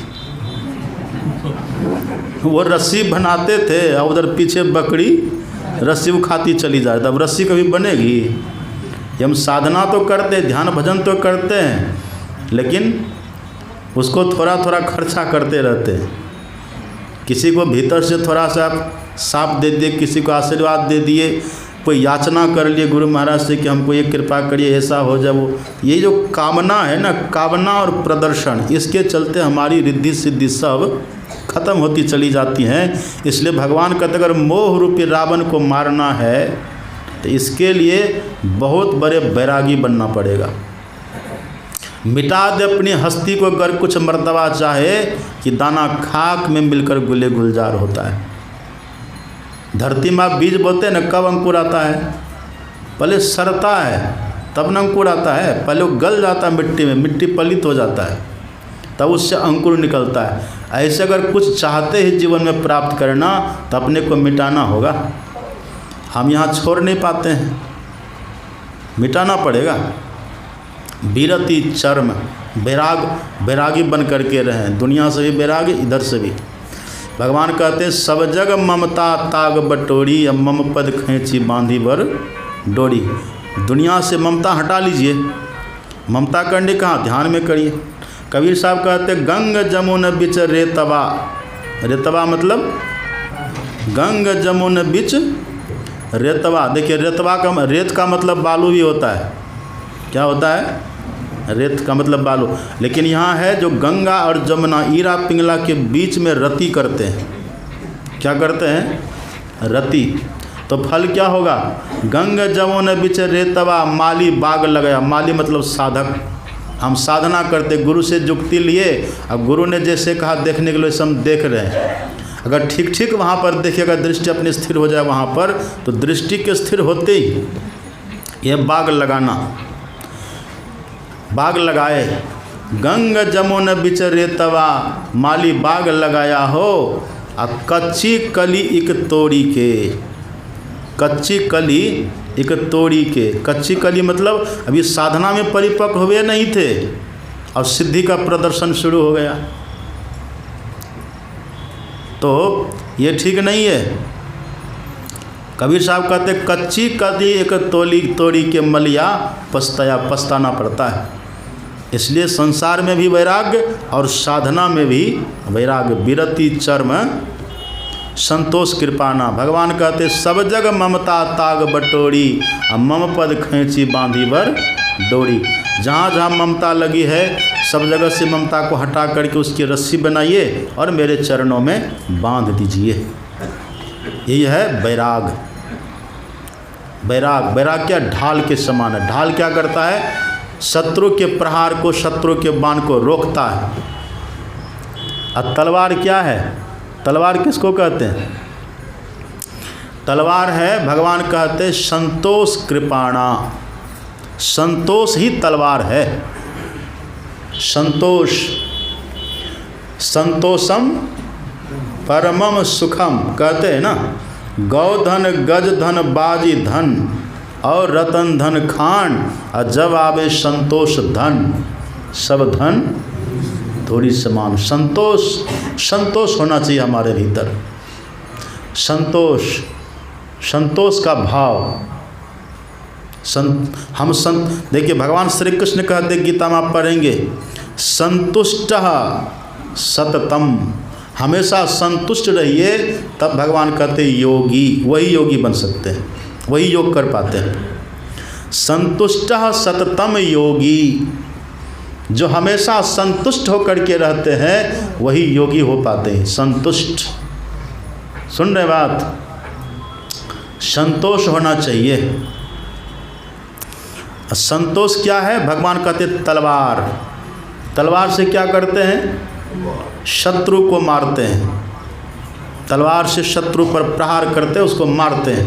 B: वो रस्सी बनाते थे और उधर पीछे बकरी रस्सी को खाती चली जाए, तब रस्सी कभी बनेगी? हम साधना तो करते, ध्यान भजन तो करते हैं, लेकिन उसको थोड़ा थोड़ा खर्चा करते रहते हैं। किसी को भीतर से थोड़ा सा साफ दे दिए, किसी को आशीर्वाद दे दिए, कोई याचना कर लिए गुरु महाराज से कि हमको ये कृपा करिए, ऐसा हो जाए वो। ये जो कामना है ना, कामना और प्रदर्शन, इसके चलते हमारी रिद्धि सिद्धि सब खत्म होती चली जाती हैं। इसलिए भगवान कहते अगर मोह रूपी रावण को मारना है तो इसके लिए बहुत बड़े बैरागी बनना पड़ेगा। मिटा दे अपनी हस्ती को अगर कुछ मर्तबा चाहे कि दाना खाक में मिलकर गुले गुलजार होता है। धरती में बीज बोते हैं न, कब अंकुर आता है? पहले सड़ता है तब न अंकुर आता है, पहले वो गल जाता है मिट्टी में, मिट्टी पलित हो जाता है, तब उससे अंकुर निकलता है। ऐसे अगर कुछ चाहते ही जीवन में प्राप्त करना तो अपने को मिटाना होगा। हम यहाँ छोड़ नहीं पाते हैं, मिटाना पड़ेगा। बीरति चर्म, बैरागी बन करके रहें, दुनिया से भी बैरागी, इधर से भी। भगवान कहते हैं सब जग ममता ताग बटोरी, अब मम पद खींची बांधी बर डोरी। दुनिया से ममता हटा लीजिए। ममता करने कहाँ? ध्यान में करिए। कबीर साहब कहते गंग जमुन बिच रेतवा, रेतवा मतलब गंग जमुन बिच रेतवा। देखिए रेतवा का, रेत का मतलब बालू भी होता है। क्या होता है? रेत का मतलब बालू। लेकिन यहाँ है जो गंगा और जमुना, ईरा पिंगला के बीच में रति करते हैं। क्या करते हैं? रति। तो फल क्या होगा? गंग जमुन बिच रेतवा, माली बाग लगाया। माली मतलब साधक। हम साधना करते, गुरु से जुक्ति लिए, अब गुरु ने जैसे कहा देखने के लिए हम देख रहे हैं। अगर ठीक ठीक वहाँ पर देखिएगा, दृष्टि अपनी स्थिर हो जाए वहाँ पर, तो दृष्टि के स्थिर होते ही ये बाग लगाना। बाग लगाए, गंग जमुन बिच रेतवा, माली बाग लगाया हो, आ कच्ची कली एक तोड़ी के। कच्ची कली एक तोड़ी के। कच्ची कली मतलब अभी साधना में परिपक्व हुए नहीं थे और सिद्धि का प्रदर्शन शुरू हो गया, तो ये ठीक नहीं है। कबीर साहब कहते कच्ची कली एक तोड़ी के मलिया, पछताना पड़ता है। इसलिए संसार में भी वैराग्य और साधना में भी वैराग्य। विरति चर्म संतोष कृपाना। भगवान कहते सब जग ममता ताग बटोरी, मम पद खींची बांधी बर डोरी। जहाँ जहाँ ममता लगी है सब जगह से ममता को हटा करके उसकी रस्सी बनाइए और मेरे चरणों में बांध दीजिए। यही है वैराग। वैराग क्या? ढाल के समान है। ढाल क्या करता है? शत्रु के प्रहार को, शत्रु के बाण को रोकता है। और तलवार क्या है? तलवार किसको कहते हैं? तलवार है, भगवान कहते संतोष कृपाणा। संतोष ही तलवार है। संतोष, संतोषम परमम सुखम कहते हैं ना। गौधन गज धन बाजी धन और रतन धन खान, और जब आवे संतोष धन, सब धन थोड़ी समान। संतोष होना चाहिए हमारे भीतर। संतोष संतोष का भाव। देखिए भगवान श्री कृष्ण कहते, गीता में आप पढ़ेंगे, संतुष्टः सततम, हमेशा संतुष्ट रहिए, तब भगवान कहते योगी, वही योगी बन सकते हैं, वही योग कर पाते हैं। संतुष्टः सततम योगी, जो हमेशा संतुष्ट होकर के रहते हैं वही योगी हो पाते हैं। संतुष्ट, सुन रहे बात, संतोष होना चाहिए। संतोष क्या है? भगवान कहते तलवार, तलवार से क्या करते हैं? शत्रु को मारते हैं, तलवार से शत्रु पर प्रहार करते हैं, उसको मारते हैं।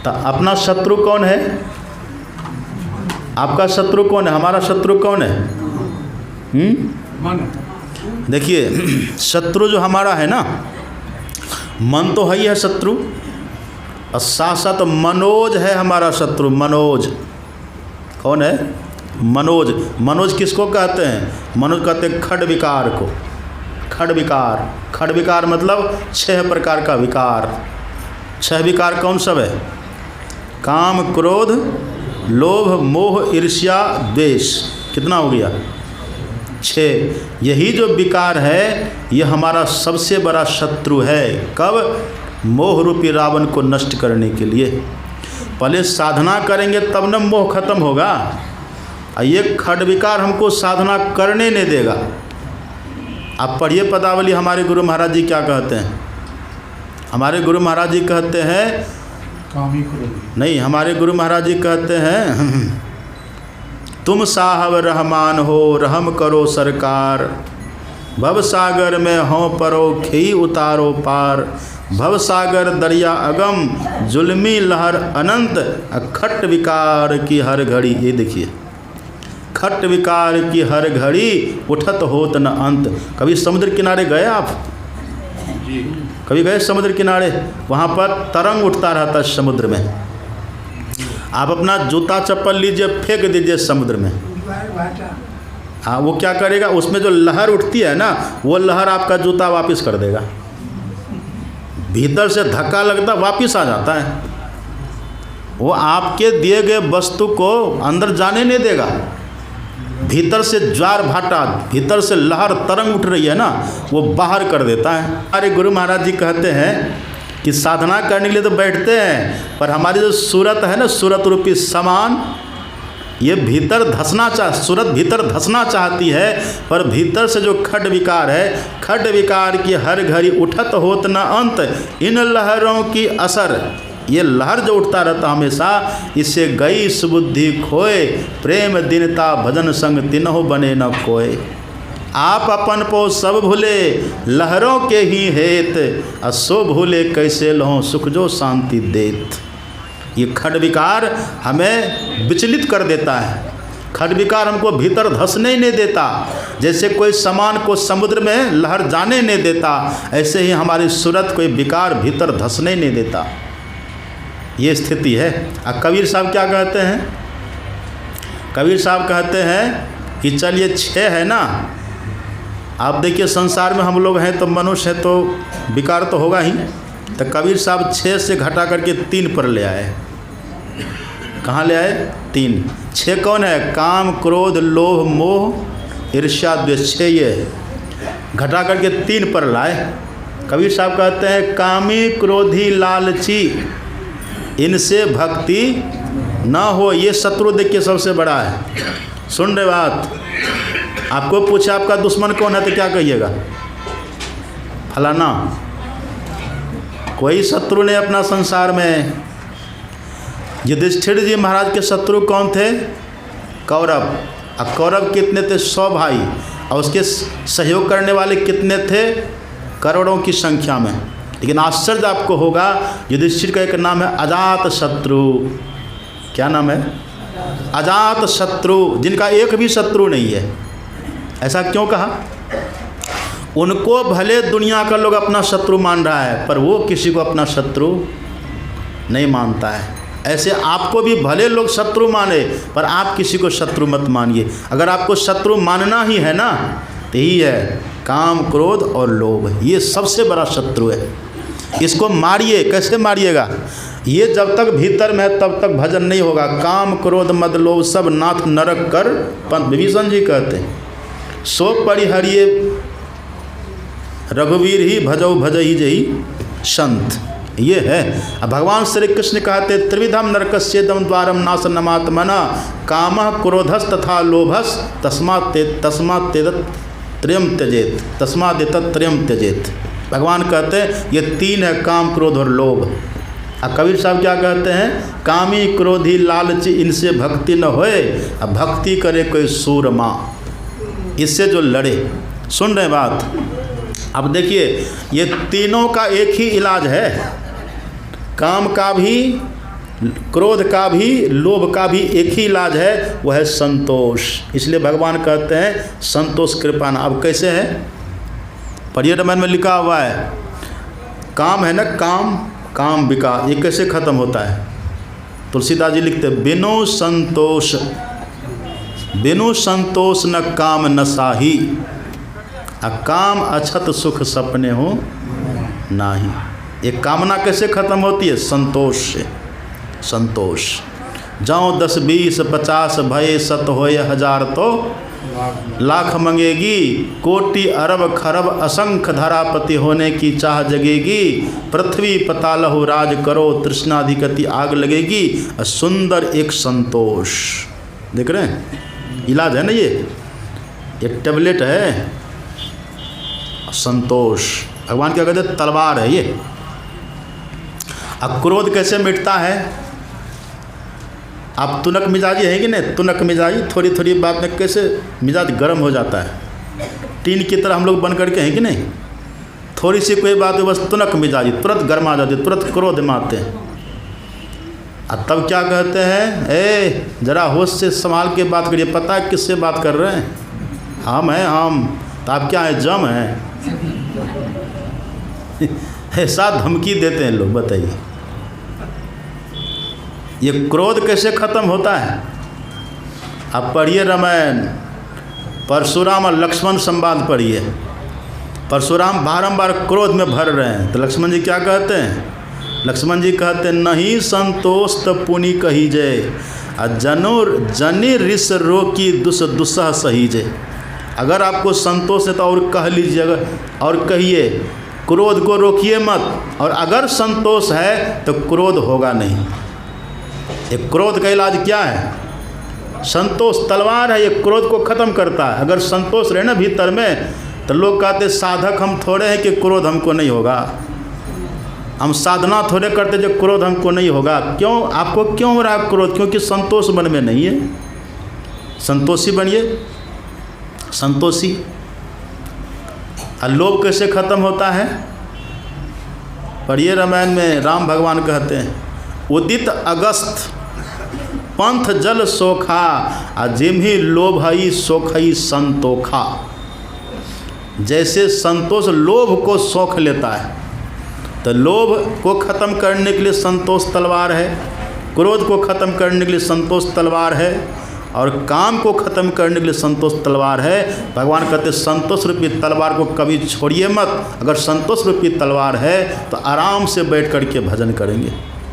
B: तो अपना शत्रु कौन है? आपका शत्रु कौन है? हमारा शत्रु कौन है? देखिए शत्रु जो हमारा है ना, मन तो है ही है शत्रु, और साथ साथ मनोज है हमारा शत्रु। मनोज कौन है? मनोज। मनोज किसको कहते हैं? मनोज कहते हैं खड विकार को। खड विकार, खड विकार मतलब 6 प्रकार का विकार। 6 विकार कौन सब है? काम, क्रोध, लोभ, मोह, ईर्ष्या, द्वेष। कितना हो गया? 6। यही जो विकार है ये हमारा सबसे बड़ा शत्रु है। कब? मोह रूपी रावण को नष्ट करने के लिए। पहले साधना करेंगे तब न मोह खत्म होगा। ये खड विकार हमको साधना करने नहीं देगा। आप पढ़िए पदावली, हमारे गुरु महाराज जी क्या कहते हैं? हमारे गुरु महाराज जी कहते हैं,
C: कामी क्रोधी
B: नहीं, हमारे गुरु महाराज जी कहते हैं, तुम साहब रहमान हो, रहम करो सरकार, भव सागर में हो परो, खेई उतारो पार, भव सागर दरिया अगम, जुल्मी लहर अनंत, खट विकार की हर घड़ी। ये देखिए, खट विकार की हर घड़ी, उठत होत न अंत। कभी समुद्र किनारे गए आप?
C: जी।
B: कभी गए समुद्र किनारे? वहाँ पर तरंग उठता रहता है समुद्र में। आप अपना जूता चप्पल लीजिए, फेंक दीजिए समुद्र में, हाँ वो क्या करेगा? उसमें जो लहर उठती है ना, वो लहर आपका जूता वापस कर देगा। भीतर से धक्का लगता, वापस आ जाता है। वो आपके दिए गए वस्तु को अंदर जाने नहीं देगा। भीतर से ज्वार भाटा, भीतर से लहर तरंग उठ रही है ना, वो बाहर कर देता है। हमारे गुरु महाराज जी कहते हैं कि साधना करने के लिए तो बैठते हैं, पर हमारी जो सूरत है ना, सूरत रूपी समान, ये भीतर धंसना सूरत भीतर धंसना चाहती है, पर भीतर से जो खड विकार है, खड विकार की हर घड़ी उठत होत न अंत, इन लहरों की असर, ये लहर जो उठता रहता हमेशा, इससे गई सुबुद्धि खोए, प्रेम दीनता भजन संग तिन्हो बने न कोय। आप अपन पो सब भूले, लहरों के ही हेत, असो भूले कैसे लहों सुख जो शांति देत। ये खड विकार हमें विचलित कर देता है। खड विकार हमको भीतर धंसने नहीं देता। जैसे कोई सामान को समुद्र में लहर जाने नहीं देता, ऐसे ही हमारी सूरत कोई विकार भीतर धंसने नहीं देता। ये स्थिति है। अब कबीर साहब क्या कहते हैं? कबीर साहब कहते हैं कि चलिए 6 है ना, आप देखिए संसार में हम लोग हैं तो मनुष्य है तो विकार तो होगा ही। तो कबीर साहब 6 से घटा करके 3 पर ले आए। कहाँ ले आए? 3। 6 कौन है? काम, क्रोध, लोभ, मोह, ईर्ष्या, द्वेष। 6 ये घटा करके 3 पर लाए। कबीर साहब कहते हैं, कामी क्रोधी लालची, इनसे भक्ति ना हो। ये शत्रु देखिए सबसे बड़ा है। सुन रहे बात? आपको पूछा आपका दुश्मन कौन है तो क्या कहिएगा? फलाना। कोई शत्रु नहीं अपना संसार में। युधिष्ठिर जी महाराज के शत्रु कौन थे? कौरव। अब कौरव कितने थे? 100 भाई, और उसके सहयोग करने वाले कितने थे? करोड़ों की संख्या में। लेकिन आश्चर्य आपको होगा, युधिष्ठिर का एक नाम है अजात शत्रु। क्या नाम है? अजात शत्रु, जिनका एक भी शत्रु नहीं है। ऐसा क्यों कहा? उनको भले दुनिया का लोग अपना शत्रु मान रहा है, पर वो किसी को अपना शत्रु नहीं मानता है। ऐसे आपको भी भले लोग शत्रु माने, पर आप किसी को शत्रु मत मानिए। अगर आपको शत्रु मानना ही है ना, तो यही है काम, क्रोध और लोभ। ये सबसे बड़ा शत्रु है। इसको मारिए। कैसे मारिएगा? ये जब तक भीतर में है तब तक भजन नहीं होगा। काम क्रोध मद लोभ सब नाथ नरक कर पंथ, विभीषण जी कहते हैं, सो परिहरिये रघुवीर ही भजौ भजहि जहि संत। ये है। अब भगवान श्री कृष्ण कहते त्रिविधम नरकस्येदम द्वारम नाशनमात्मना कामः क्रोधस तथा लोभस तस्मात् तेतत् त्रयम त्यजेत, तस्मात् एतत् त्रयम त्यजेत। भगवान कहते हैं ये तीन है, काम क्रोध और लोभ। अब कबीर साहब क्या कहते हैं, कामी क्रोधी लालची इनसे भक्ति न होए, अब भक्ति करे कोई सूरमा, इससे जो लड़े। सुन रहे बात। अब देखिए ये तीनों का एक ही इलाज है, काम का भी, क्रोध का भी, लोभ का भी एक ही इलाज है, वह है संतोष। इसलिए भगवान कहते हैं संतोष कृपा। अब कैसे है, पढ़िए रामायण में लिखा हुआ है, काम है ना, काम काम विकार, ये कैसे खत्म होता है। तुलसीदास जी लिखते हैं बिनु संतोष न काम न साही, काम अछत सुख सपने हो नाही। ये कामना कैसे खत्म होती है, संतोष से। संतोष जाओ 10 20 50 भये सत होय हजार तो लाख मंगेगी, कोटि अरब खरब असंख्य धरापति होने की चाह जगेगी, पृथ्वी पतालहु राज करो तृष्णाधिकति आग लगेगी, सुंदर एक संतोष। देख रहे हैं, इलाज है ना, ये एक टेबलेट है संतोष। भगवान क्या कहते हैं, तलवार है ये। अब क्रोध कैसे मिटता है, आप तुनक मिजाजी है कि नहीं, तुनक मिजाजी, थोड़ी थोड़ी बात में कैसे मिजाज गर्म हो जाता है। टीन की तरह हम लोग बन करके हैं कि नहीं, थोड़ी सी कोई बात है बस तुनक मिजाजी, तुरंत गर्मा जाते, तुरंत क्रोध में आते हैं। अब तब क्या कहते हैं, ए जरा होश से संभाल के बात करिए, पता है किससे बात कर रहे हैं, हम हैं हम, तो आप क्या है, जम हैं। ऐसा धमकी देते हैं लोग, बताइए ये क्रोध कैसे खत्म होता है। अब पढ़िए रामायण, परशुराम और लक्ष्मण संवाद पढ़िए। परशुराम बारंबार क्रोध में भर रहे हैं, तो लक्ष्मण जी क्या कहते हैं, लक्ष्मण जी कहते हैं नहीं संतोष तो पुनि कही जय, जनि रिस रोकी दुसह सही जय। अगर आपको संतोष है तो और कह लीजिए, और कहिए, क्रोध को रोकिए मत, और अगर संतोष है तो क्रोध होगा नहीं। एक क्रोध का इलाज क्या है, संतोष तलवार है, ये क्रोध को ख़त्म करता है। अगर संतोष रहे ना भीतर में, तो लोग कहते साधक हम थोड़े हैं कि क्रोध हमको नहीं होगा, हम साधना थोड़े करते जो क्रोध हमको नहीं होगा। क्यों, आपको क्यों हो रहा है क्रोध, क्योंकि संतोष मन में नहीं है। संतोषी बनिए, संतोषी। लोभ कैसे खत्म होता है, पढ़िए रामायण में, राम भगवान कहते हैं उदित अगस्त पंथ जल सोखा, जिम्हि लोभई सोखई संतोखा। जैसे संतोष लोभ को सोख लेता है, तो लोभ को ख़त्म करने के लिए संतोष तलवार है, क्रोध को ख़त्म करने के लिए संतोष तलवार है, और काम को ख़त्म करने के लिए संतोष तलवार है। भगवान कहते संतोष रूपी तलवार को कभी छोड़िए मत। अगर संतोष रूपी तलवार है तो आराम से बैठ कर के भजन करेंगे।